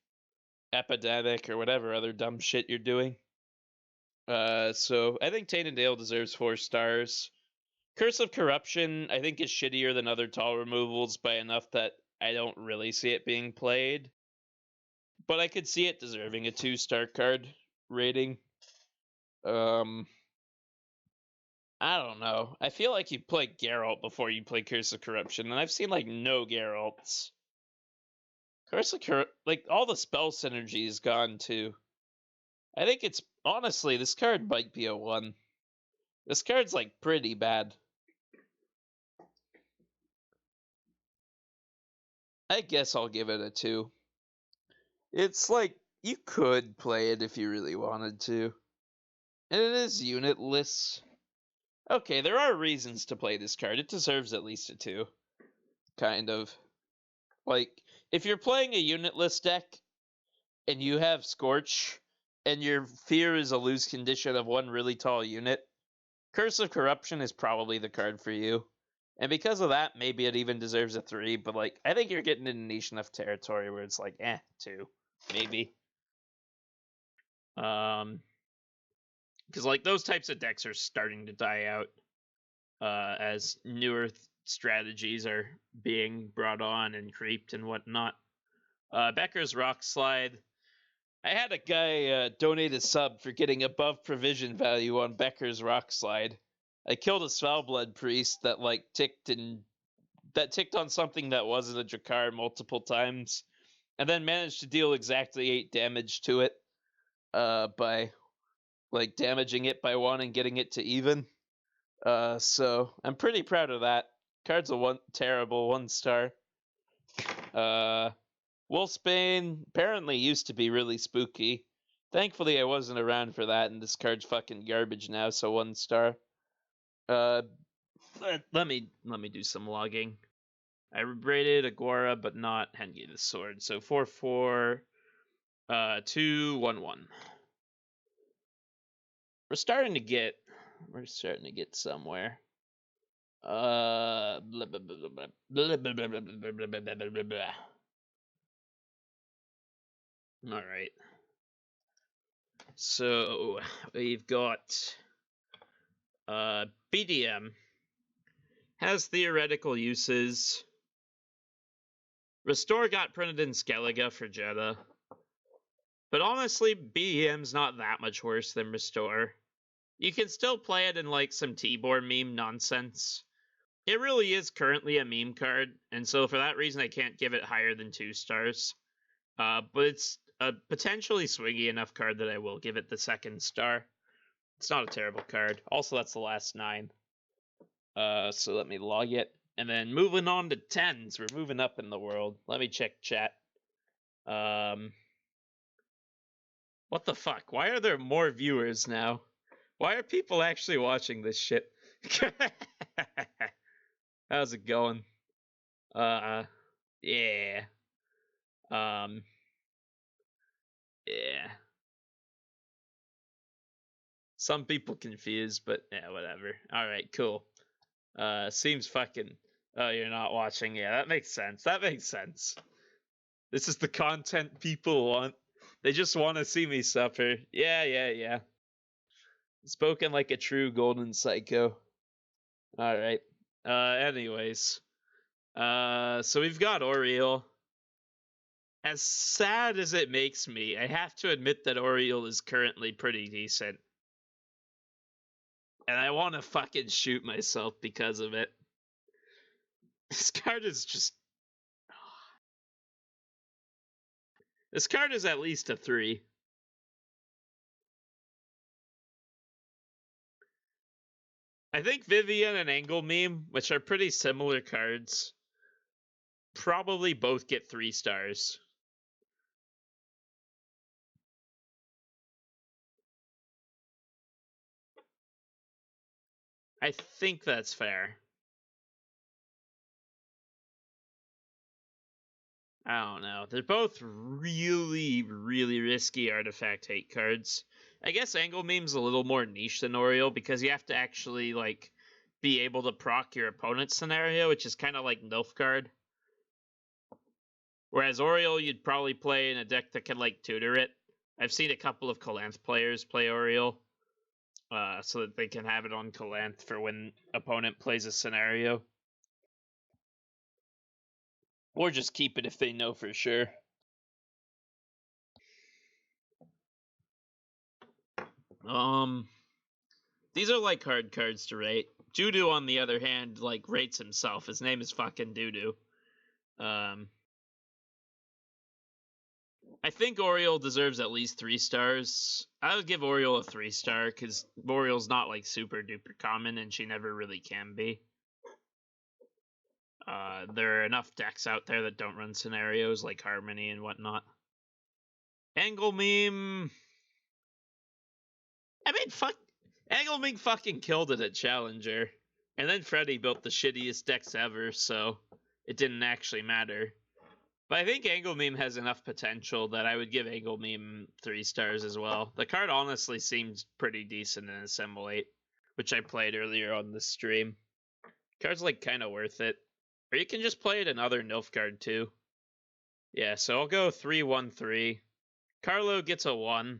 Epidemic or whatever other dumb shit you're doing. So I think Tainted Ale deserves 4 stars. Curse of Corruption, I think, is shittier than other tall removals by enough that I don't really see it being played. But I could see it deserving a 2-star card rating. I don't know. I feel like you play Geralt before you play Curse of Corruption, and I've seen like no Geralts. Curse of like all the spell synergy is gone too. I think it's honestly this card might be a 1. This card's like pretty bad. I guess I'll give it a 2. It's like you could play it if you really wanted to. And it is unitless. Okay, there are reasons to play this card. It deserves at least a 2. Kind of. Like, if you're playing a unitless deck and you have Scorch and your fear is a lose condition of 1 really tall unit, Curse of Corruption is probably the card for you. And because of that, maybe it even deserves a 3, but like I think you're getting into niche enough territory where it's like, 2, maybe. Because like those types of decks are starting to die out as newer strategies are being brought on and creeped and whatnot. Becker's Rock Slide. I had a guy donate a sub for getting above provision value on Becker's Rock Slide. I killed a Svalblood priest that like ticked on something that wasn't a Jakar multiple times, and then managed to deal exactly 8 damage to it by like damaging it by 1 and getting it to even. So I'm pretty proud of that. Card's a terrible 1-star. Wolfsbane apparently used to be really spooky. Thankfully, I wasn't around for that, and this card's fucking garbage now, so 1-star. Let me do some logging. I rated Aguara, but not Hengi the Sword. So 4-4, 2-1-1. We're starting to get somewhere. Blah, blah, blah, blah, blah, blah, blah, blah, blah, blah, blah, blah. All right. So we've got BDM has theoretical uses. Restore got printed in Skellige for Jeddah. But honestly, BDM's not that much worse than Restore. You can still play it in like some Tibor meme nonsense. It really is currently a meme card, and so for that reason I can't give it higher than 2 stars. But it's a potentially swingy enough card that I will give it the 2nd star. It's not a terrible card. Also, that's the last 9. So let me log it. And then moving on to 10s. We're moving up in the world. Let me check chat. What the fuck? Why are there more viewers now? Why are people actually watching this shit? How's it going? Yeah. Yeah. Some people confused, but yeah, whatever. Alright, cool. Seems fucking... Oh, you're not watching? Yeah, that makes sense. That makes sense. This is the content people want. They just want to see me suffer. Yeah. Spoken like a true golden psycho. Alright. Anyways. So we've got Oriel. As sad as it makes me, I have to admit that Oriel is currently pretty decent. And I want to fucking shoot myself because of it. This card is just... This card is at least a 3. I think Vivian and Angle Meme, which are pretty similar cards, probably both get 3 stars. I think that's fair. I don't know. They're both really, really risky artifact hate cards. I guess Angle Meme's a little more niche than Oriole because you have to actually, like, be able to proc your opponent's scenario, which is kind of like Nilfgaard. Whereas Oriole, you'd probably play in a deck that can, like, tutor it. I've seen a couple of Calanth players play Oriole, so that they can have it on Calanth for when opponent plays a scenario. Or just keep it if they know for sure. These are like hard cards to rate. Judo, on the other hand, like, rates himself. His name is fucking Dudu. I think Oriole deserves at least 3 stars. I would give Oriole a 3-star because Oriole's not, like, super duper common and she never really can be. There are enough decks out there that don't run scenarios like Harmony and whatnot. Angle Meme... I mean, Angle Meme fucking killed it at Challenger. And then Freddy built the shittiest decks ever, so it didn't actually matter. But I think Angle Meme has enough potential that I would give Angle Meme 3 stars as well. The card honestly seems pretty decent in Assimilate, which I played earlier on the stream. Card's, like, kind of worth it. Or you can just play it in other Nilfgaard too. Yeah, so I'll go 3-1-3. Carlo gets a 1.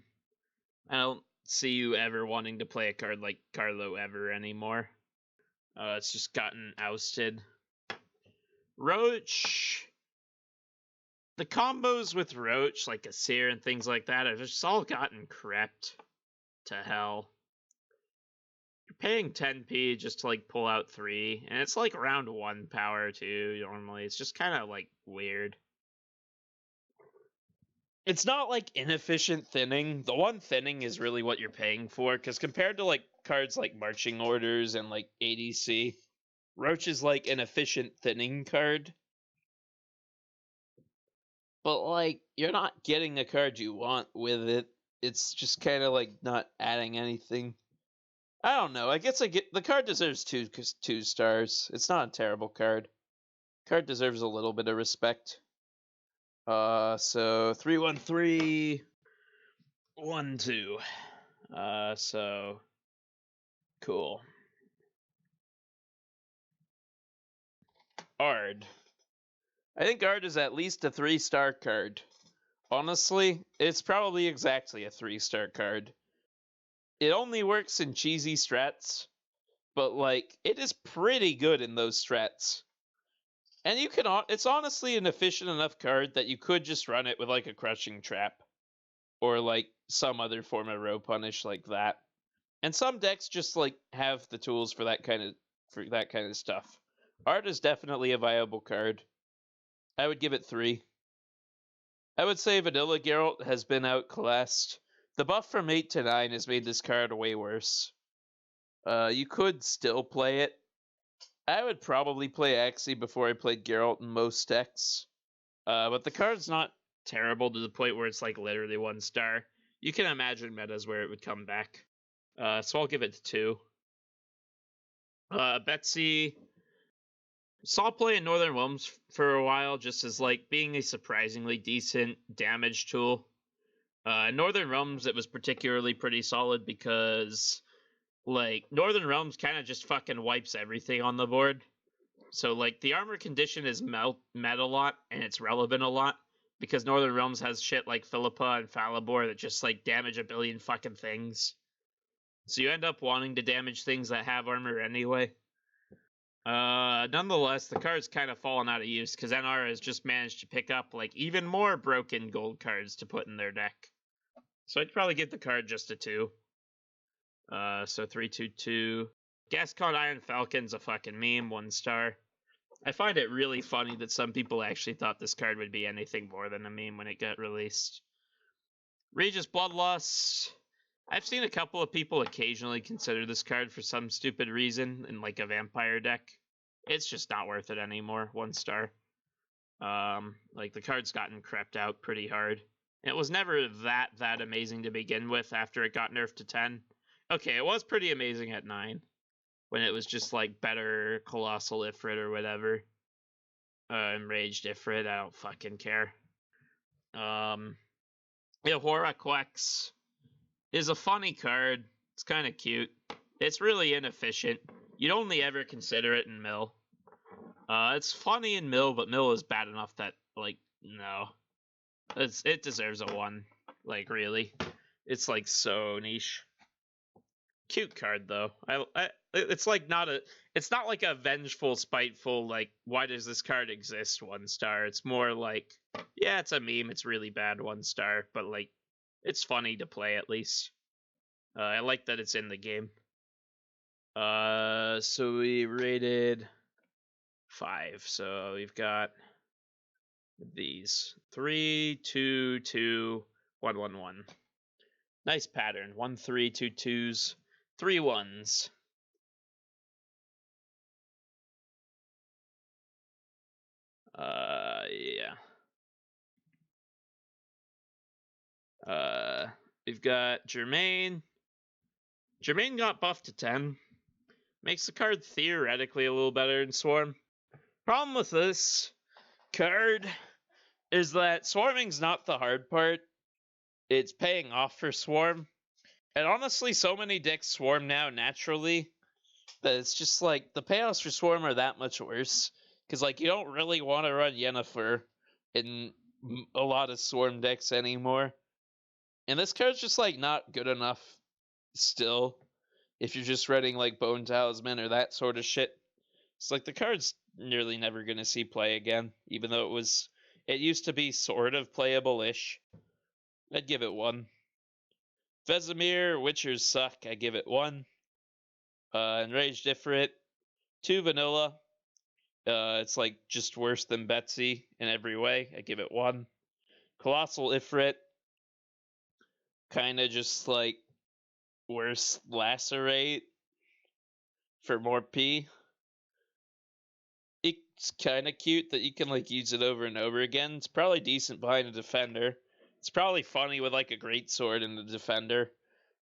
I don't see you ever wanting to play a card like Carlo ever anymore. It's just gotten ousted. Roach. The combos with Roach, like Asir and things like that, have just all gotten crept to hell. You're paying 10p just to, like, pull out 3, and it's like round 1 power too, normally. It's just kind of, like, weird. It's not, like, inefficient thinning. The one thinning is really what you're paying for, because compared to, like, cards like Marching Orders and, like, ADC, Roach is, like, an efficient thinning card. But, like, you're not getting the card you want with it. It's just kind of, like, not adding anything. I don't know. I guess the card deserves 2 stars. It's not a terrible card. Card deserves a little bit of respect. So 3-1-3, 1-2. So cool. Ard. I think Ard is at least a 3-star card. Honestly, it's probably exactly a 3-star card. It only works in cheesy strats, but, like, it is pretty good in those strats. And it's honestly an efficient enough card that you could just run it with, like, a Crushing Trap. Or, like, some other form of row punish like that. And some decks just, like, have the tools for that kind of stuff. Art is definitely a viable card. I would give it 3. I would say Vanilla Geralt has been outclassed. The buff from 8 to 9 has made this card way worse. You could still play it. I would probably play Axie before I played Geralt in most decks. But the card's not terrible to the point where it's, like, literally 1 star. You can imagine metas where it would come back. So I'll give it 2. Betsy saw play in Northern Realms for a while just as, like, being a surprisingly decent damage tool. In Northern Realms, it was particularly pretty solid because, like, Northern Realms kind of just fucking wipes everything on the board. So, like, the armor condition is met a lot, and it's relevant a lot, because Northern Realms has shit like Philippa and Falibor that just, like, damage a billion fucking things. So you end up wanting to damage things that have armor anyway. Nonetheless, the card's kind of fallen out of use, because NR has just managed to pick up, like, even more broken gold cards to put in their deck. So I'd probably give the card just a 2. So 3/2/2. Gascon Iron Falcon's a fucking meme, 1 star. I find it really funny that some people actually thought this card would be anything more than a meme when it got released. Regis Bloodlust. I've seen a couple of people occasionally consider this card for some stupid reason in like a vampire deck. It's just not worth it anymore, 1 star. Like the card's gotten crept out pretty hard. And it was never that amazing to begin with after it got nerfed to 10. Okay, it was pretty amazing at 9. When it was just like better Colossal Ifrit or whatever. Enraged Ifrit, I don't fucking care. Horaquex is a funny card. It's kind of cute. It's really inefficient. You'd only ever consider it in Mill. It's funny in Mill, but Mill is bad enough that, like, no. It deserves a 1. Like, really. It's, like, so niche. Cute card, though. It's, like, it's not like a vengeful, spiteful, like, why does this card exist 1 star. It's more like, yeah, it's a meme. It's really bad 1 star, but, like, it's funny to play, at least. I like that it's in the game. So we rated 5. So we've got these 3, 2, 2, 1, 1, 1. Nice pattern. 1, 3, 2 2s, 3 1s. Yeah. We've got Jermaine. Jermaine got buffed to 10. Makes the card theoretically a little better in Swarm. Problem with this card is that swarming's not the hard part. It's paying off for Swarm. And honestly, so many decks Swarm now naturally that it's just like the payoffs for Swarm are that much worse. Because like you don't really want to run Yennefer in a lot of Swarm decks anymore. And this card's just like not good enough still. If you're just running like Bone Talisman or that sort of shit. It's like the card's nearly never going to see play again, even though it used to be sort of playable-ish. I'd give it 1. Vesemir, Witchers suck. I give it 1. Enraged Ifrit, 2 vanilla. It's like just worse than Betsy in every way. I give it 1. Colossal Ifrit, kind of just like worse Lacerate for more P. It's kind of cute that you can like use it over and over again. It's probably decent behind a defender. It's probably funny with like a great sword and a defender,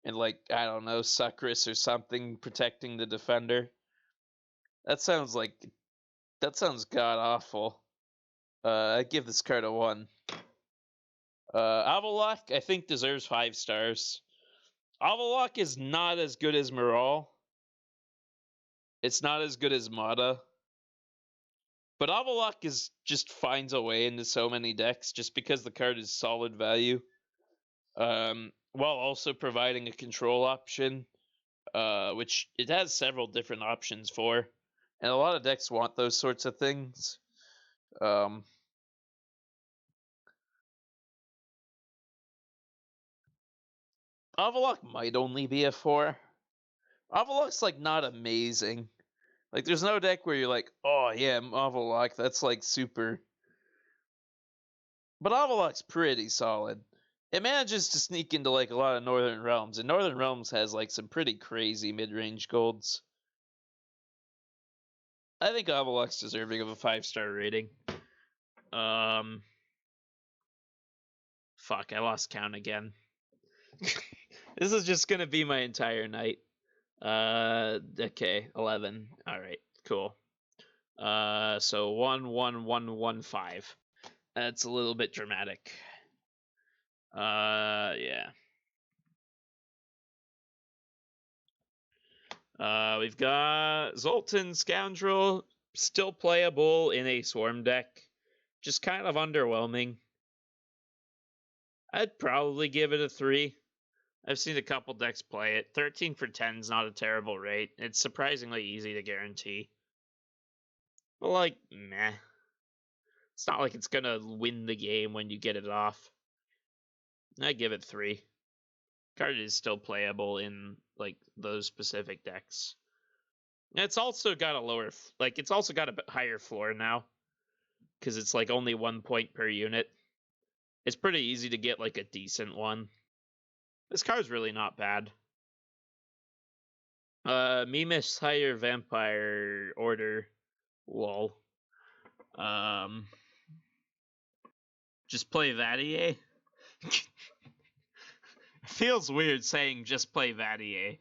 and like I don't know, Sucrus or something protecting the defender. That sounds god awful. I give this card a 1. Avalok I think deserves 5 stars. Avalok is not as good as Moral. It's not as good as Mata. But Avalok just finds a way into so many decks just because the card is solid value. While also providing a control option, which it has several different options for. And a lot of decks want those sorts of things. Avalok might only be a 4. Avalok's like not amazing. Like there's no deck where you're like, oh yeah, Avalok, that's like super. But Avalok's pretty solid. It manages to sneak into like a lot of Northern Realms, and Northern Realms has like some pretty crazy mid-range golds. I think Avalok's deserving of a 5-star rating. Fuck, I lost count again. This is just gonna be my entire night. Okay, 11. All right, cool. So 1, 1, 1, 1, 5. That's a little bit dramatic. Yeah. We've got Zoltan Scoundrel, still playable in a Swarm deck. Just kind of underwhelming. I'd probably give it a 3. I've seen a couple decks play it. 13 for 10 is not a terrible rate. It's surprisingly easy to guarantee. But, like, meh. It's not like it's gonna win the game when you get it off. I give it 3. Card is still playable in like those specific decks. And it's also got a lower, it's also got a bit higher floor now, because it's like only 1 point per unit. It's pretty easy to get like a decent one. This card's really not bad. Mimesh higher vampire order. Lol. Just play Vadier. Feels weird saying just play Vadier,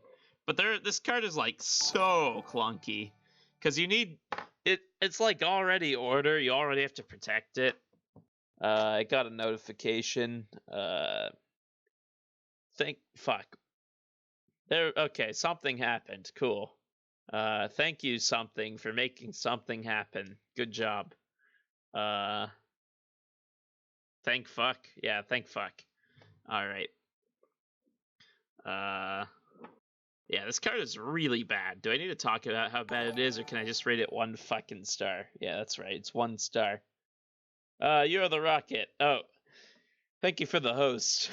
but this card is like so clunky because you need it. It's like already order. You already have to protect it. I got a notification. Fuck. There. Okay, something happened. Cool. Thank you, something, for making something happen. Good job. Thank fuck. Yeah, thank fuck. All right. Yeah, this card is really bad. Do I need to talk about how bad it is, or can I just rate it 1 fucking star? Yeah, that's right. It's 1 star. You're the rocket. Oh, thank you for the host.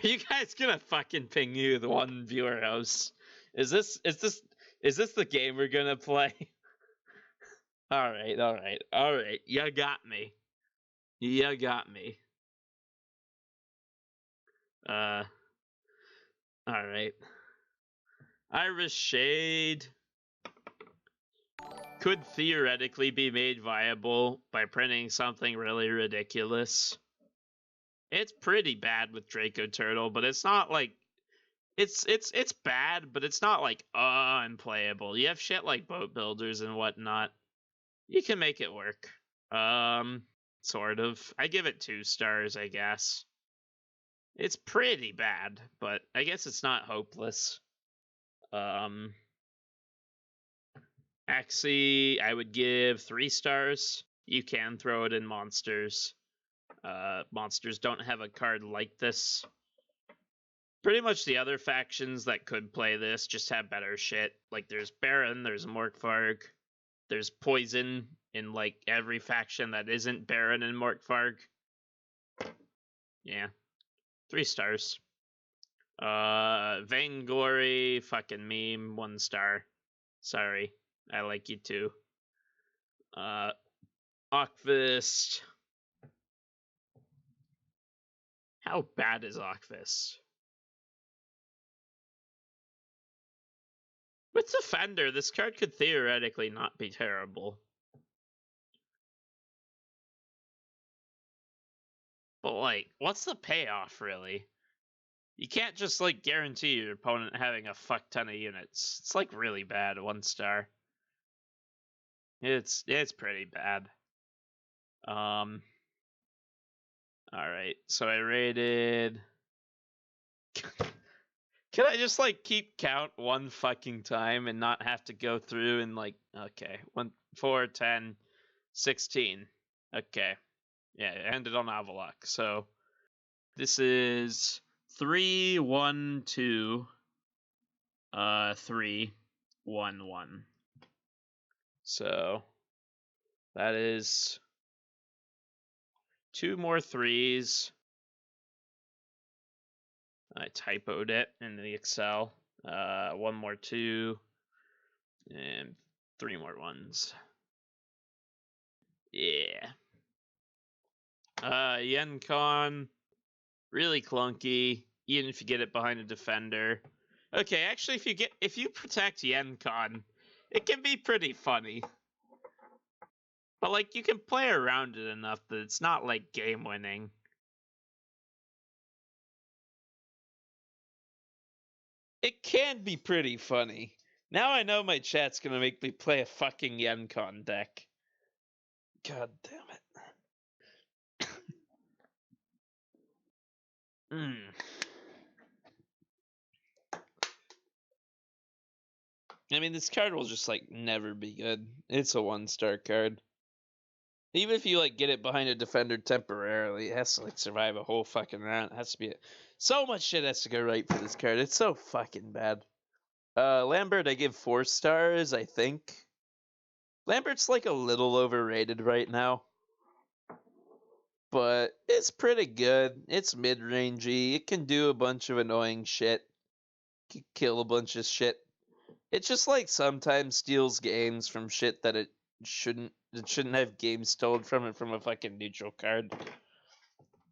Are you guys gonna fucking ping you, the one viewer host? Is this the game we're gonna play? All right. You got me. All right. Iris Shade could theoretically be made viable by printing something really ridiculous. It's pretty bad with Draco Turtle, but it's not like it's bad, but it's not like unplayable. You have shit like boat builders and whatnot. You can make it work. Sort of. I give it 2 stars, I guess. It's pretty bad, but I guess it's not hopeless. Axie, I would give 3 stars. You can throw it in monsters. Monsters don't have a card like this. Pretty much the other factions that could play this just have better shit. Like there's Baron, there's Morkvarg, there's Poison in like every faction that isn't Baron and Morkvarg. Yeah. 3 stars. Vainglory, fucking meme, 1 star. Sorry. I like you too. Ockfist. How bad is Ockfist? With Defender, this card could theoretically not be terrible. But, like, what's the payoff, really? You can't just, like, guarantee your opponent having a fuck ton of units. It's, like, really bad, 1 star. It's pretty bad. Alright, so I rated... Can I just, like, keep count 1 fucking time and not have to go through and, like, okay, 1, 4, 10, 16. Okay. Yeah, it ended on Avalok. So, this is 3, 1, 2, 3, 1, 1. So, that is 2 more 3s. I typoed it in the Excel. 1 more 2, and 3 more 1s. Yeah. Yencon, really clunky, even if you get it behind a defender. Okay, actually, if you protect Yencon, it can be pretty funny. But like, you can play around it enough that it's not like game winning. It can be pretty funny. Now I know my chat's gonna make me play a fucking Yencon deck. God damn it. I mean, this card will just, like, never be good. It's a 1-star card. Even if you, like, get it behind a defender temporarily, it has to, like, survive a whole fucking round. It has to be... So much shit has to go right for this card. It's so fucking bad. Lambert, I give 4 stars, I think. Lambert's, like, a little overrated right now. but it's pretty good. It's mid-rangey. It can do a bunch of annoying shit. Kill a bunch of shit. It just like sometimes steals games from shit that it shouldn't. It shouldn't have games stolen from it from a fucking neutral card.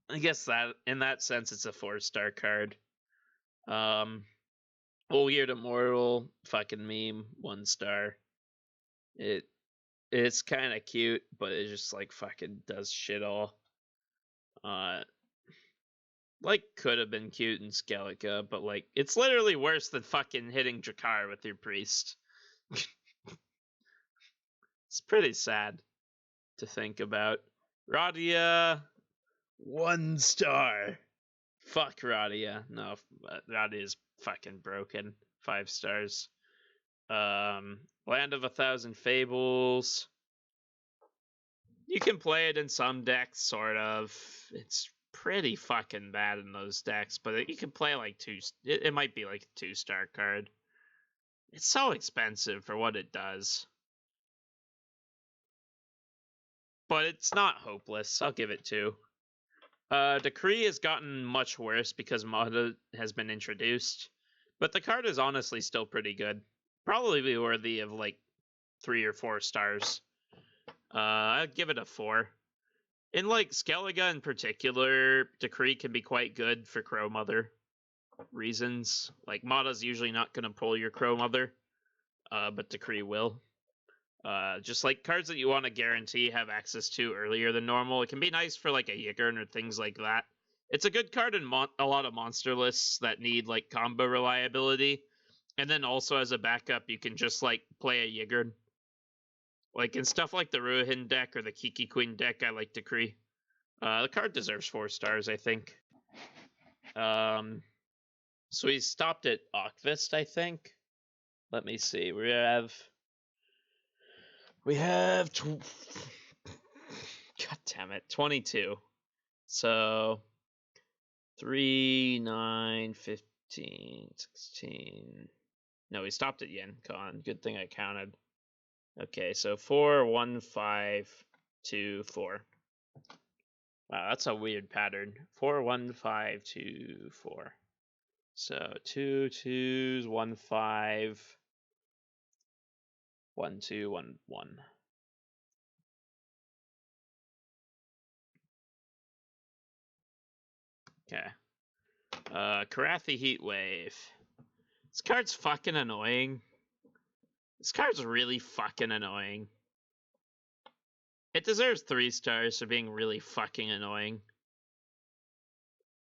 I guess that in that sense it's a 4-star card. Whole Year Immortal, fucking meme, 1 star. It's kind of cute, but it just like fucking does shit all. Like could have been cute in Skellige, but like it's literally worse than fucking hitting Drakar with your priest. It's pretty sad to think about. Radia, 1 star. Fuck Radia. No, Radia is fucking broken. 5 stars. Land of 1,000 Fables. You can play it in some decks, sort of. It's pretty fucking bad in those decks, but you can play like 2. It might be like a 2-star card. It's so expensive for what it does. But it's not hopeless. I'll give it 2. Decree has gotten much worse because Mata has been introduced, but the card is honestly still pretty good. Probably worthy of like 3 or 4 stars. I'd give it a 4. In like Skellige in particular, Decree can be quite good for Crow Mother reasons. Like Mata's usually not going to pull your Crow Mother, but Decree will. Just like cards that you want to guarantee have access to earlier than normal. It can be nice for like a Yigern or things like that. It's a good card in a lot of monster lists that need like combo reliability. And then also as a backup, you can just like play a Yigern. Like in stuff like the Ruahin deck or the Kiki Queen deck, I like Decree. The card deserves 4 stars, I think. So we stopped at Okvist, I think. Let me see. We have God damn it, 22. So 3, 9, 15, 16. No, we stopped at YenCon. Good thing I counted. Okay, so 4, 1, 5, 2, 4. Wow, that's a weird pattern. 4, 1, 5, 2, 4. So 2 2s, 1 5, 1 2, 1 1. Okay. Karathi Heatwave. This card's fucking annoying. This card's really fucking annoying. It deserves 3 stars for being really fucking annoying.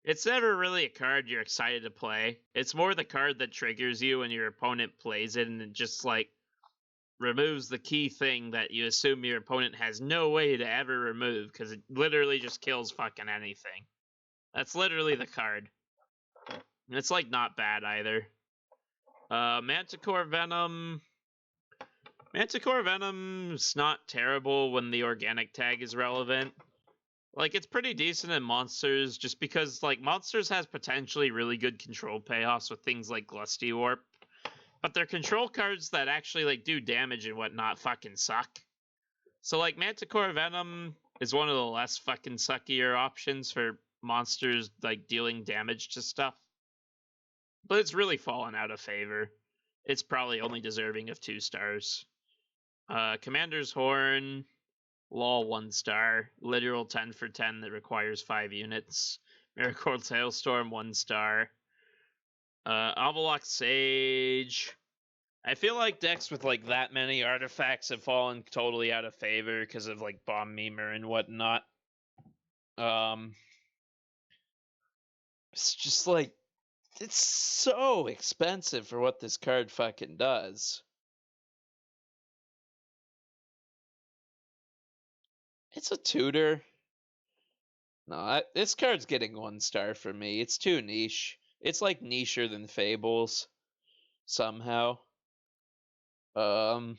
It's never really a card you're excited to play. It's more the card that triggers you when your opponent plays it and it just like removes the key thing that you assume your opponent has no way to ever remove because it literally just kills fucking anything. That's literally the card. And it's like not bad either. Manticore Venom. Manticore Venom's not terrible when the organic tag is relevant. Like, it's pretty decent in Monsters, just because, like, Monsters has potentially really good control payoffs with things like Glusty Warp. But their control cards that actually, like, do damage and whatnot fucking suck. So, like, Manticore Venom is one of the less fucking suckier options for monsters, like, dealing damage to stuff. But it's really fallen out of favor. It's probably only deserving of 2 stars. Commander's Horn, lol, 1 star. Literal 10 for 10 that requires 5 units. Miracle's Hailstorm, 1 star. Avalok Sage. I feel like decks with like that many artifacts have fallen totally out of favor because of like Bomb Memer and whatnot. It's just like, it's so expensive for what this card fucking does. It's a tutor. No, this card's getting 1 star for me. It's too niche. It's like nicher than Fables somehow. Yeah,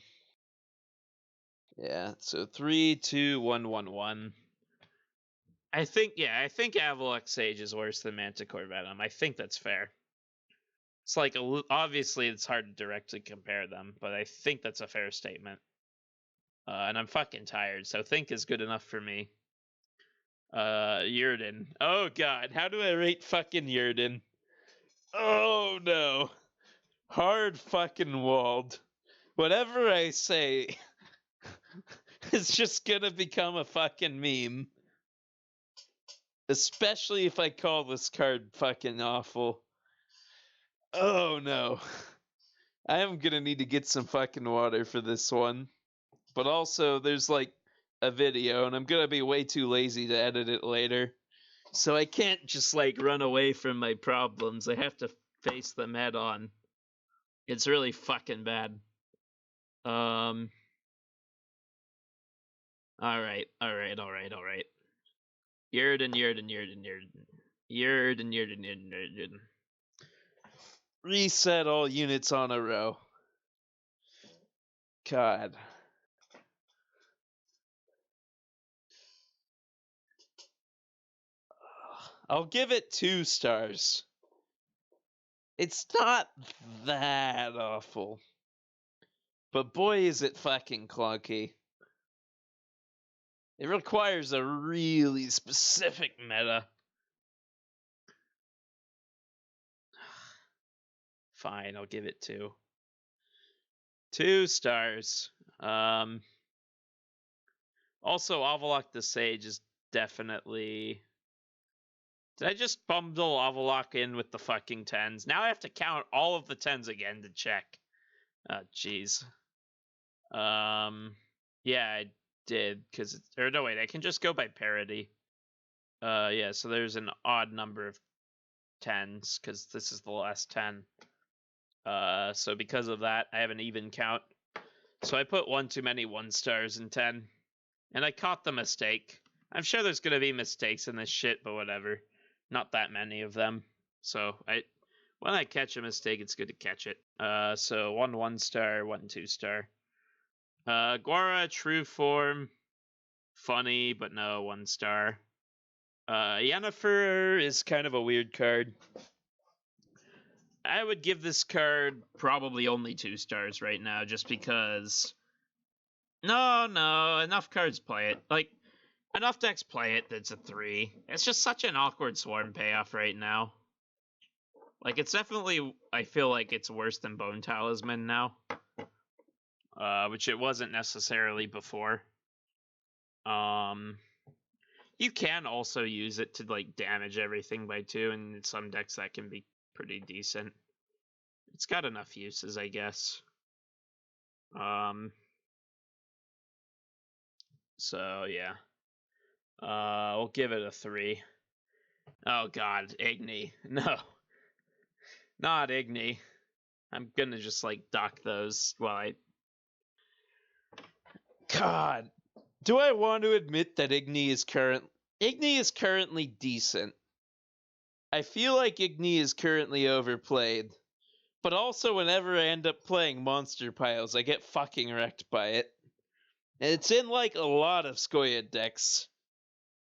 so 3 2 1 1 1. I think Avalok Sage is worse than Manticore Venom. I think that's fair. It's like obviously it's hard to directly compare them, but I think that's a fair statement. And I'm fucking tired, so think is good enough for me. Yurden. Oh god, how do I rate fucking Yurden? Oh no. Hard fucking walled. Whatever I say, it's just gonna become a fucking meme. Especially if I call this card fucking awful. Oh no. I am gonna need to get some fucking water for this one. But also, there's like a video, and I'm gonna be way too lazy to edit it later. So I can't just like run away from my problems. I have to face them head on. It's really fucking bad. All right. Yerden. Reset all units on a row. God. I'll give it 2 stars. It's not that awful. But boy, is it fucking clunky. It requires a really specific meta. Fine, I'll give it 2. 2 stars. Also, Avalok the Sage is definitely... Did I just bundle Avalok in with the fucking 10s? Now I have to count all of the 10s again to check. Oh, jeez. Yeah, I did, because... Or no, wait, I can just go by parity. Yeah, so there's an odd number of 10s, because this is the last 10. So because of that, I have an even count. So I put one too many 1 stars in 10. And I caught the mistake. I'm sure there's going to be mistakes in this shit, but whatever. Not that many of them. So when I catch a mistake, it's good to catch it. So 1 star, 1 2 star. Guara, true form. Funny, but no, 1 star. Yennefer is kind of a weird card. I would give this card probably only 2 stars right now, just because... No, enough cards play it. Like, enough decks play it that's a 3. It's just such an awkward swarm payoff right now. Like, it's definitely... I feel like it's worse than Bone Talisman now. Which it wasn't necessarily before. You can also use it to, like, damage everything by 2, and in some decks that can be pretty decent. It's got enough uses, I guess. So, yeah. We'll give it a 3. Oh, God. Igni. No. Not Igni. I'm gonna just, like, dock those while I... God. Do I want to admit that Igni is currently decent? I feel like Igni is currently overplayed. But also, whenever I end up playing Monster Piles, I get fucking wrecked by it. And it's in, like, a lot of Skoya decks.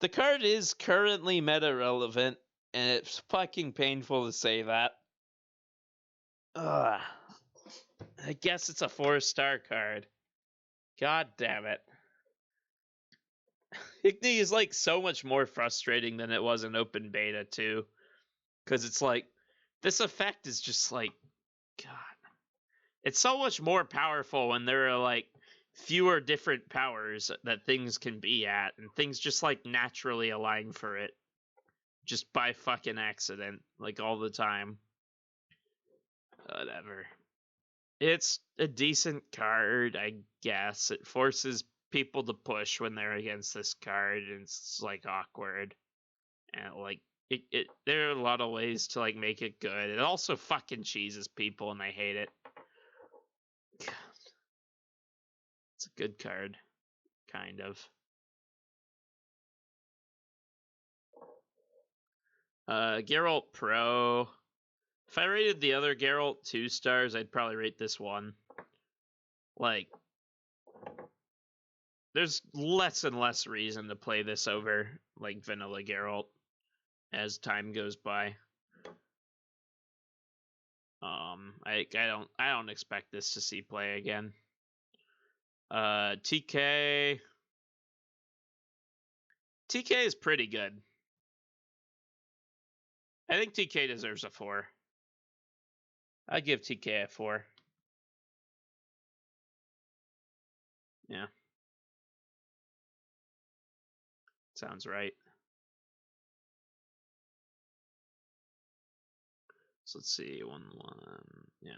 The card is currently meta-relevant, and it's fucking painful to say that. Ugh. I guess it's a 4-star card. God damn it. Igni is, like, so much more frustrating than it was in open beta, too. Because it's like, this effect is just, like, God. It's so much more powerful when there are, like, fewer different powers that things can be at, and things just, like, naturally align for it. Just by fucking accident, like, all the time. Whatever. It's a decent card, I guess. It forces people to push when they're against this card, and it's, like, awkward. And, like, there are a lot of ways to, like, make it good. It also fucking cheeses people, and I hate it. God. It's a good card. Kind of. Geralt Pro. If I rated the other Geralt 2 stars, I'd probably rate this 1. Like, there's less and less reason to play this over, like, vanilla Geralt as time goes by. I don't expect this to see play again. TK TK is pretty good. I think TK deserves a 4. I give TK a 4. Yeah. Sounds right. So let's see. 1-1. Yeah.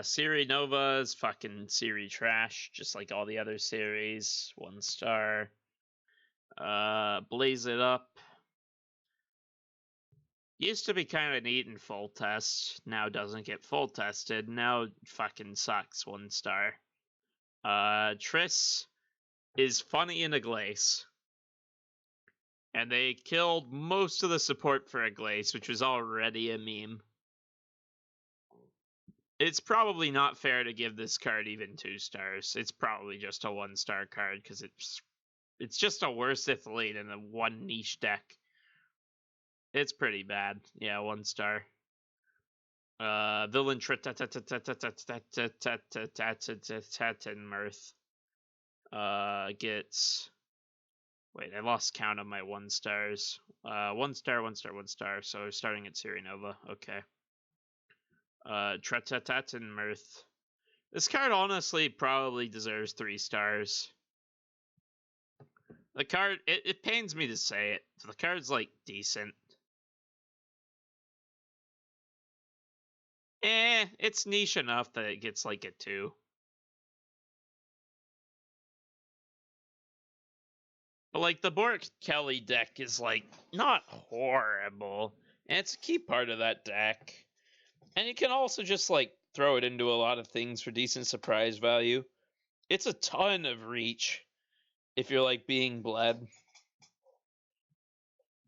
Siri Nova is fucking Siri trash, just like all the other series. 1 star. Blaze It Up. Used to be kind of neat in full test. Now doesn't get full tested. Now fucking sucks. 1 star. Triss is funny in a glaze. And they killed most of the support for a glaze, which was already a meme. It's probably not fair to give this card even 2 stars. It's probably just a 1 star card because it's just a worse athlete in a one niche deck. It's pretty bad. Yeah, 1 star. Villain Mirth gets. Wait, I lost count of my 1 stars. 1 star, 1 star, 1 star. So starting at Siri Nova. Okay. Mirth. This card honestly probably deserves 3 stars. The card, it pains me to say it. The card's like decent. It's niche enough that it gets like a 2. But like the Bork Kelly deck is like not horrible. And it's a key part of that deck. And you can also just like throw it into a lot of things for decent surprise value. It's a ton of reach if you're like being bled.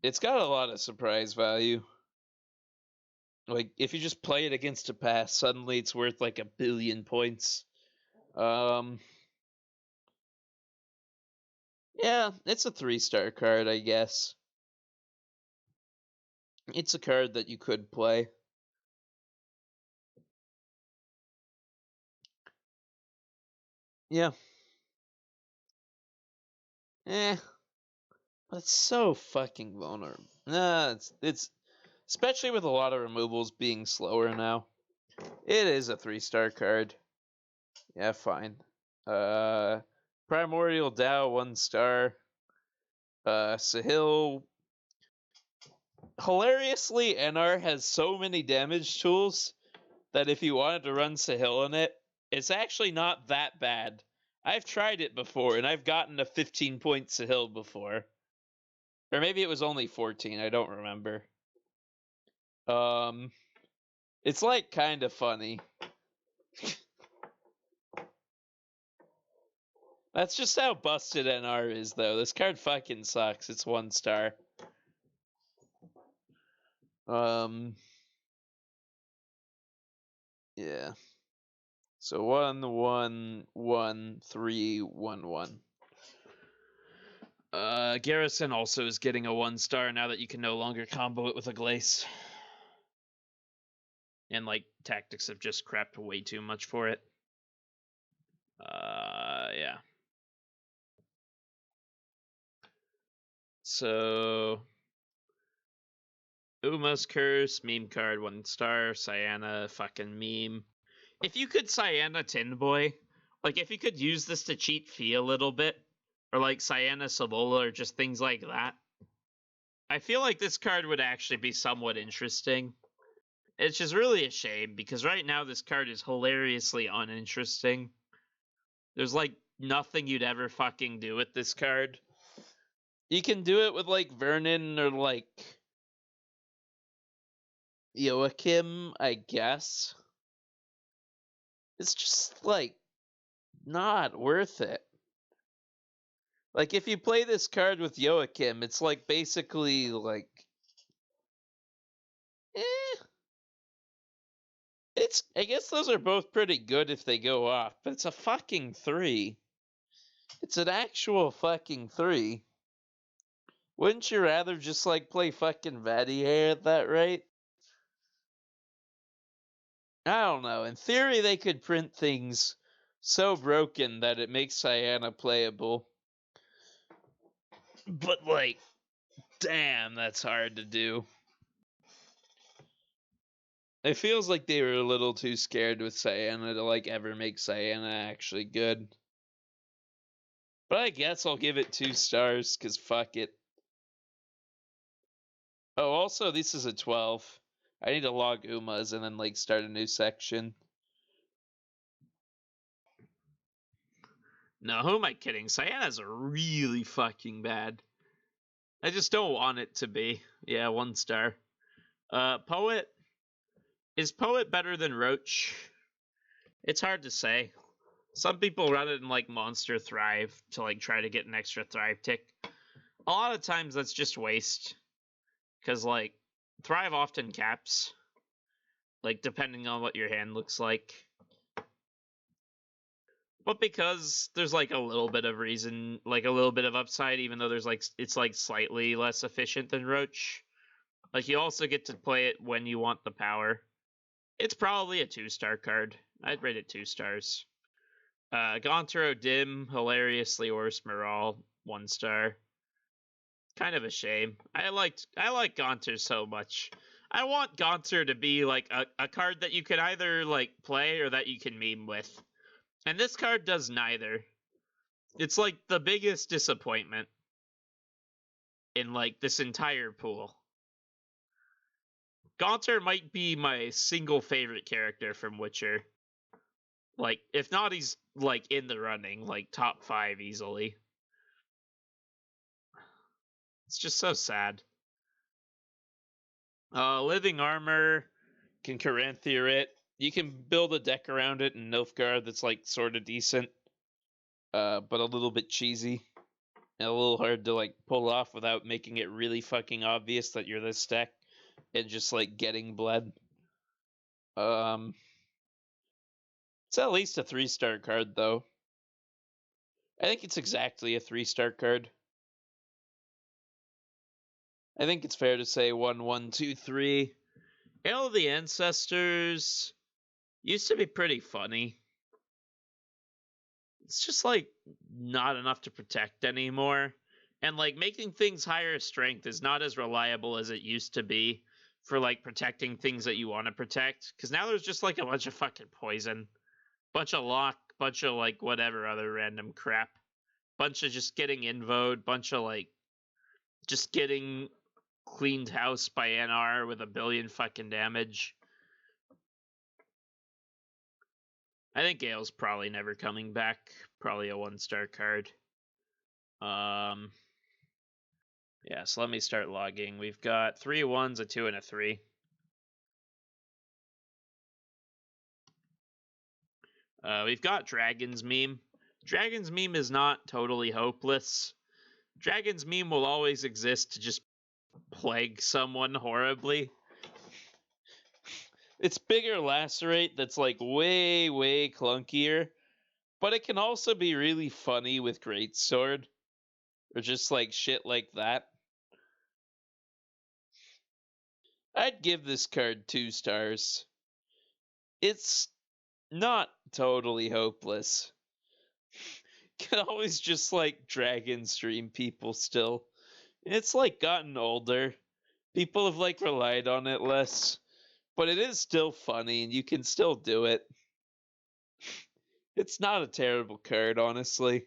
It's got a lot of surprise value. Like if you just play it against a pass, suddenly it's worth like 1 billion points. Yeah, it's a 3-star card, I guess. It's a card that you could play. Yeah. But it's so fucking vulnerable. Nah, it's especially with a lot of removals being slower now. It is a 3-star card. Yeah, fine. Primordial Dow, 1 star. Sahil. Hilariously, NR has so many damage tools that if you wanted to run Sahil in it, it's actually not that bad. I've tried it before, and I've gotten a 15-point Sahil before. Or maybe it was only 14, I don't remember. It's like kind of funny. That's just how busted NR is, though. This card fucking sucks. It's 1 star. Yeah. So 1, 1, 1, 3, 1, 1. Garrison also is getting a 1 star now that you can no longer combo it with a Glace. And like tactics have just crapped way too much for it. Yeah. So Uma's Curse, meme card, 1 star. Cyana, fucking meme. If you could Cyana Tin Boy, like if you could use this to cheat Fee a little bit, or like Cyana Solola, or just things like that, I feel like this card would actually be somewhat interesting. It's just really a shame, because right now this card is hilariously uninteresting. There's like nothing you'd ever fucking do with this card. You can do it with like Vernon or like Joachim, I guess. It's just like not worth it. Like if you play this card with Joachim, it's like basically like I guess those are both pretty good if they go off, but it's a fucking 3. It's an actual fucking 3. Wouldn't you rather just like play fucking Vadier at that rate? I don't know. In theory, they could print things so broken that it makes Cyanna playable. But, like, damn, that's hard to do. It feels like they were a little too scared with Cyanna to, like, ever make Cyanna actually good. But I guess I'll give it 2 stars, because fuck it. Oh, also, this is a 12. I need to log Umas and then, like, start a new section. No, who am I kidding? Cyanna's really fucking bad. I just don't want it to be. Yeah, 1 star. Poet. Is Poet better than Roach? It's hard to say. Some people run it in, like, Monster Thrive to, like, try to get an extra Thrive tick. A lot of times that's just waste. Because, like, Thrive often caps. Like, depending on what your hand looks like. But because there's, like, a little bit of reason, like, a little bit of upside, even though there's, like, it's, like, slightly less efficient than Roach. Like, you also get to play it when you want the power. It's probably a 2-star card. I'd rate it 2 stars. Gontaro Dim, hilariously worse Moral, 1 star. Kind of a shame. I like Gaunter so much. I want Gaunter to be like a card that you can either like play or that you can meme with. And this card does neither. It's like the biggest disappointment in like this entire pool. Gaunter might be my single favorite character from Witcher. Like, if not, he's like in the running, like top 5 easily. It's just so sad. Living Armor, can Coherent it. You can build a deck around it in Nilfgaard that's like sort of decent, but a little bit cheesy and a little hard to like pull off without making it really fucking obvious that you're this deck and just like getting bled. It's at least a 3-star card though. I think it's exactly a 3-star card. I think it's fair to say 1, 1, 2, 3. Hail of the Ancestors used to be pretty funny. It's just like not enough to protect anymore. And like making things higher strength is not as reliable as it used to be for like protecting things that you want to protect. Because now there's just like a bunch of fucking poison, bunch of lock, bunch of like whatever other random crap, bunch of just getting invoed, bunch of like just getting cleaned house by NR with 1 billion fucking damage. I think Gale's probably never coming back. Probably a 1-star card. Yeah, so let me start logging. We've got 3 1s, a 2, and a 3. We've got Dragon's Meme. Dragon's Meme is not totally hopeless. Dragon's Meme will always exist to just plague someone horribly. It's bigger Lacerate that's like way, way clunkier, but it can also be really funny with Greatsword, or just like shit like that. I'd give this card 2 stars. It's not totally hopeless. Can always just like dragon stream people still. It's like gotten older. People have like relied on it less. But it is still funny and you can still do it. It's not a terrible card, honestly.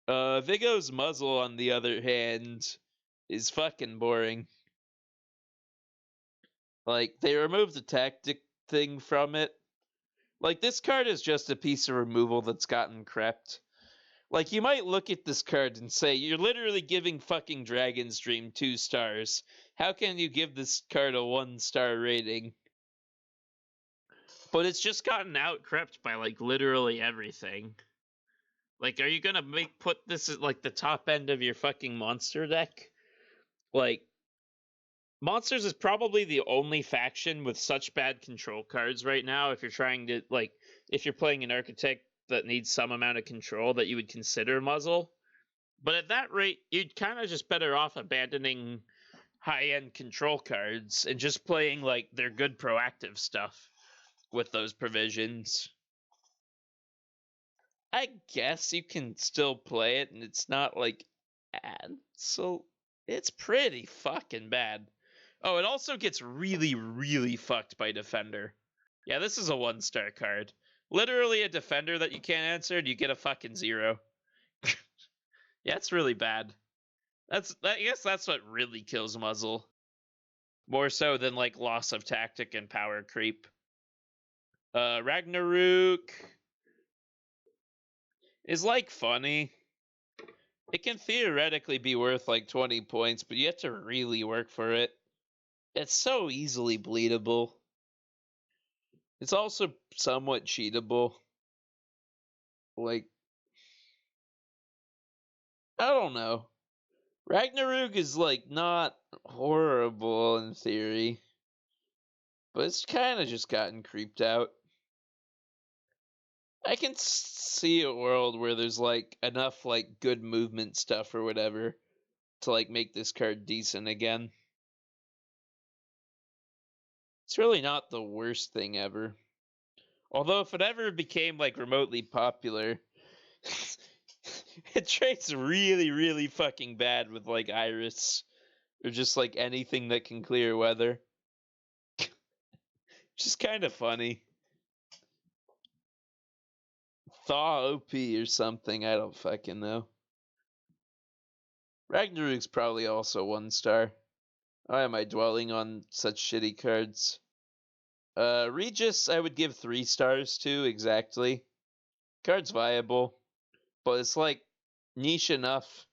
Vigo's Muzzle, on the other hand, is fucking boring. Like, they removed the tactic thing from it. Like, this card is just a piece of removal that's gotten crept. Like, you might look at this card and say, you're literally giving fucking Dragon's Dream 2 stars. How can you give this card a 1-star rating? But it's just gotten out-crept by, like, literally everything. Like, are you gonna put this at, like, the top end of your fucking monster deck? Like, Monsters is probably the only faction with such bad control cards right now if you're trying to, like, if you're playing an architect that needs some amount of control that you would consider Muzzle. But at that rate, you'd kind of just better off abandoning high-end control cards and just playing, like, their good proactive stuff with those provisions. I guess you can still play it, and it's not like bad. So it's pretty fucking bad. Oh, it also gets really, really fucked by defender. Yeah, this is a 1-star card. Literally a defender that you can't answer, and you get a fucking 0. Yeah, it's really bad. I guess that's what really kills Muzzle. More so than like loss of tactic and power creep. Ragnarok is like funny. It can theoretically be worth like 20 points, but you have to really work for it. It's so easily bleedable. It's also somewhat cheatable. Like, I don't know. Ragnarok is like not horrible in theory, but it's kind of just gotten creeped out. I can see a world where there's like enough like good movement stuff or whatever to like make this card decent again. It's really not the worst thing ever. Although if it ever became like remotely popular, it trades really, really fucking bad with like Iris or just like anything that can clear weather. Just kind of funny. Thaw OP or something, I don't fucking know. Ragnarok's probably also 1-star. Why am I dwelling on such shitty cards? Regis, I would give 3 stars to, exactly. Card's viable, but it's like niche enough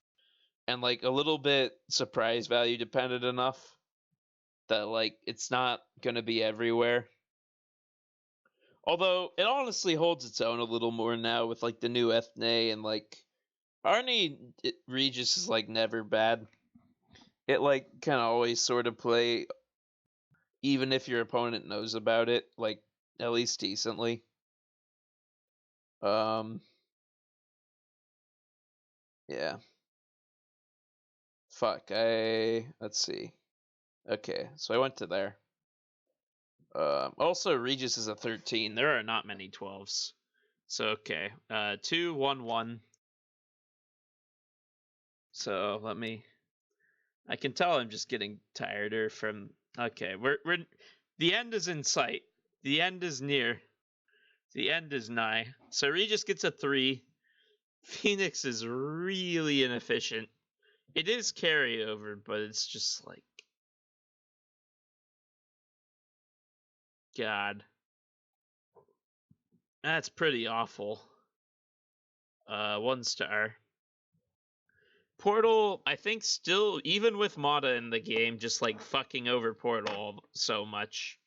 and like a little bit surprise value dependent enough that like it's not gonna be everywhere. Although it honestly holds its own a little more now with like the new Ethne and like Arnie Regis is like never bad. It like can always sort of play even if your opponent knows about it, like at least decently. Yeah. Fuck, let's see. Okay, so I went to there. Also Regis is a 13. There are not many 12s. So okay. 2, 1, 1. So let me. I can tell I'm just getting tireder from. Okay, we're the end is in sight. The end is near. The end is nigh. So Regis gets a 3. Phoenix is really inefficient. It is carryover, but it's just like God. That's pretty awful. 1 star. Portal, I think still, even with Mata in the game, just like fucking over Portal so much.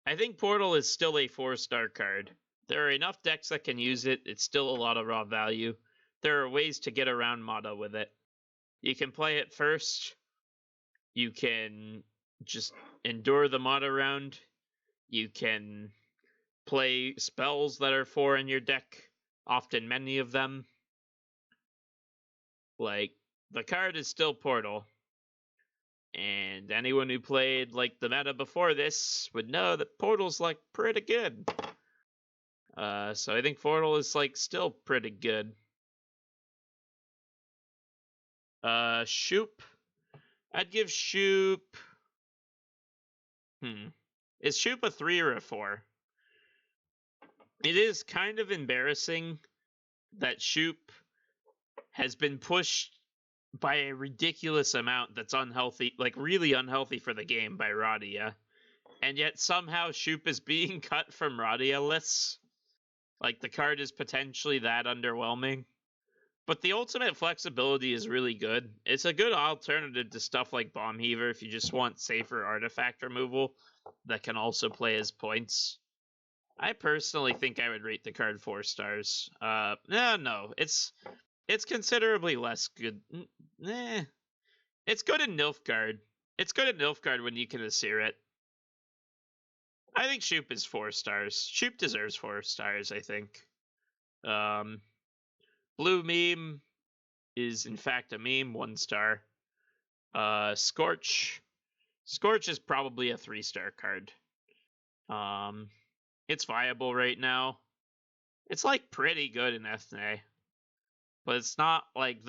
I think Portal is still a 4-star card. There are enough decks that can use it. It's still a lot of raw value. There are ways to get around Mata with it. You can play it first. You can just endure the Mata round. You can play spells that are 4 in your deck, often many of them. Like, the card is still Portal. And anyone who played like the meta before this would know that Portal's like pretty good. So I think Portal is like still pretty good. Shoop. I'd give Shoop. Is Shoop a 3 or a 4? It is kind of embarrassing that Shoop has been pushed by a ridiculous amount that's unhealthy, like really unhealthy for the game by Radia. And yet somehow Shoop is being cut from Radia lists. Like, the card is potentially that underwhelming. But the ultimate flexibility is really good. It's a good alternative to stuff like Bomb Heaver if you just want safer artifact removal that can also play as points. I personally think I would rate the card 4 stars. No. It's considerably less good. It's good in Nilfgaard. It's good in Nilfgaard when you can Asir it. I think Shoop is 4 stars. Shoop deserves 4 stars, I think. Blue Meme is in fact a meme, 1 star. Scorch. Scorch is probably a 3-star card. It's viable right now. It's like pretty good in Ethne, but it's not like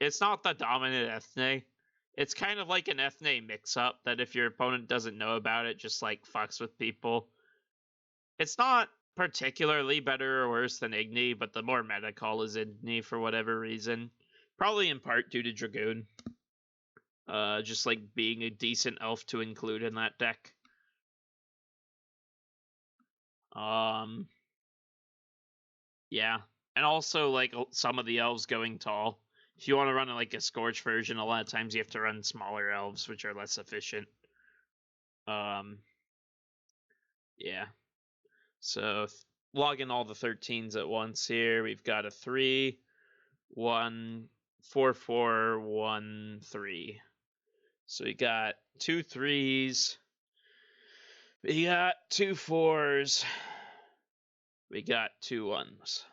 it's not the dominant Ethne. It's kind of like an Ethne mix-up that if your opponent doesn't know about it, just like fucks with people. It's not particularly better or worse than Igni, but the more meta call is Igni for whatever reason. Probably in part due to Dragoon. Just like being a decent elf to include in that deck. Yeah. And also like some of the elves going tall. If you want to run like a Scorch version, a lot of times you have to run smaller elves, which are less efficient. Yeah. So log in all the 13s at once here. We've got a 3, 1, 4, 4, 1, 3. So we got 2 3s. We got 2 4s. We got 2 1s.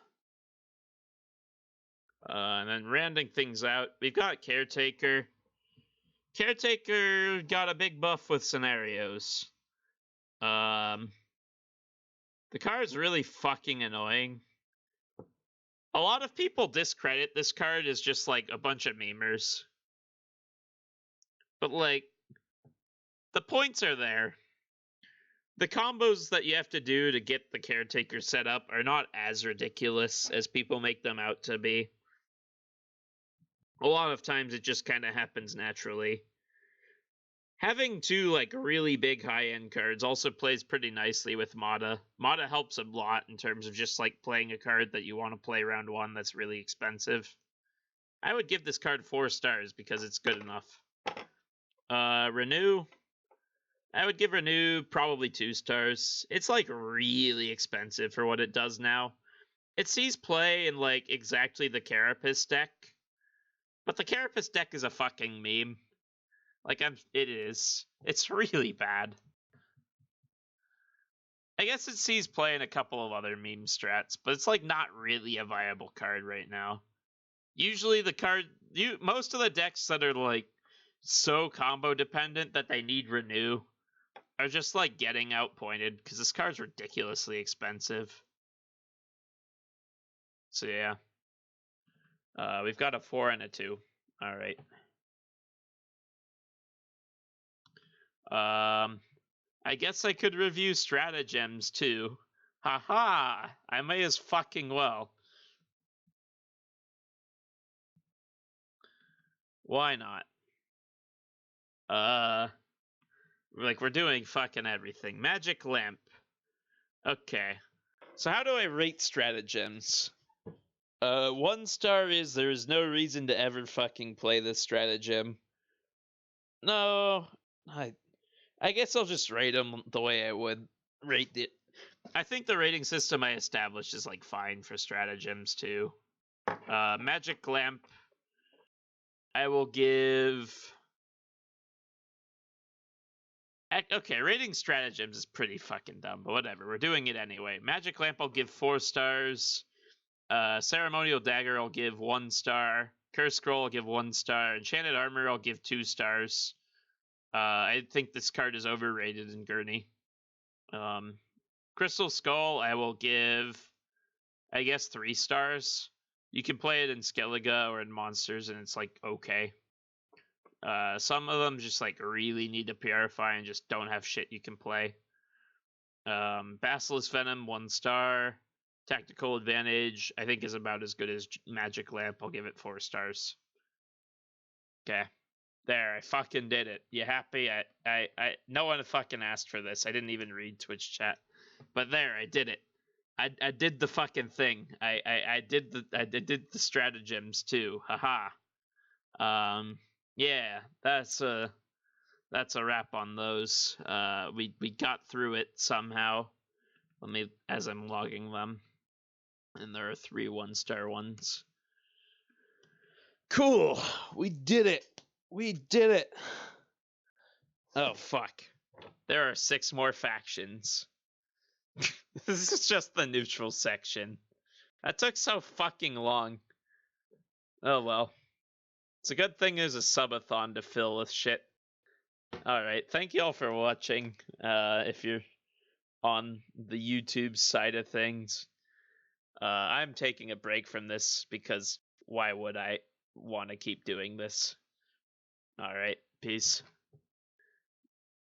And then rounding things out, we've got Caretaker. Caretaker got a big buff with scenarios. The card's really fucking annoying. A lot of people discredit this card as just like a bunch of memers. But like, the points are there. The combos that you have to do to get the Caretaker set up are not as ridiculous as people make them out to be. A lot of times it just kind of happens naturally. Having 2 like really big high-end cards also plays pretty nicely with Mata. Mata helps a lot in terms of just like playing a card that you want to play round 1 that's really expensive. I would give this card 4 stars because it's good enough. Renew. I would give Renew probably 2 stars. It's like really expensive for what it does now. It sees play in like exactly the Carapace deck. But the Carapace deck is a fucking meme. Like, it is. It's really bad. I guess it sees play in a couple of other meme strats, but it's like not really a viable card right now. Usually the card, most of the decks that are like so combo dependent that they need Renew are just like getting outpointed because this card's ridiculously expensive. So yeah. We've got a 4 and a 2. All right. I guess I could review stratagems too. Haha! I may as fucking well. Why not? Like we're doing fucking everything. Magic lamp. Okay. So how do I rate stratagems? 1 star is there is no reason to ever fucking play this stratagem. No, I guess I'll just rate them the way I would rate it. I think the rating system I established is like fine for stratagems too. Magic lamp. I will give. Okay, rating stratagems is pretty fucking dumb, but whatever. We're doing it anyway. Magic lamp I'll give 4 stars. Ceremonial dagger I'll give 1 star. Curse scroll I'll give 1 star. Enchanted armor I'll give 2 stars. I think this card is overrated in Gurney. Crystal Skull I will give, I guess, 3 stars. You can play it in Skellige or in Monsters, and it's like okay. Some of them just like really need to purify and just don't have shit you can play. Basilisk Venom 1 star. Tactical Advantage I think is about as good as Magic Lamp. I'll give it 4 stars. Okay. There, I fucking did it. You happy? I no one fucking asked for this. I didn't even read Twitch chat. But there, I did it. I did the fucking thing. I did the stratagems too. Haha. Yeah, that's a wrap on those. We got through it somehow. Let me, as I'm logging them. And there are 3 1-star ones. Cool. We did it. We did it. Oh, fuck. There are 6 more factions. This is just the neutral section. That took so fucking long. Oh, well. It's a good thing there's a subathon to fill with shit. Alright, thank you all for watching. If you're on the YouTube side of things. I'm taking a break from this because why would I want to keep doing this? All right, peace.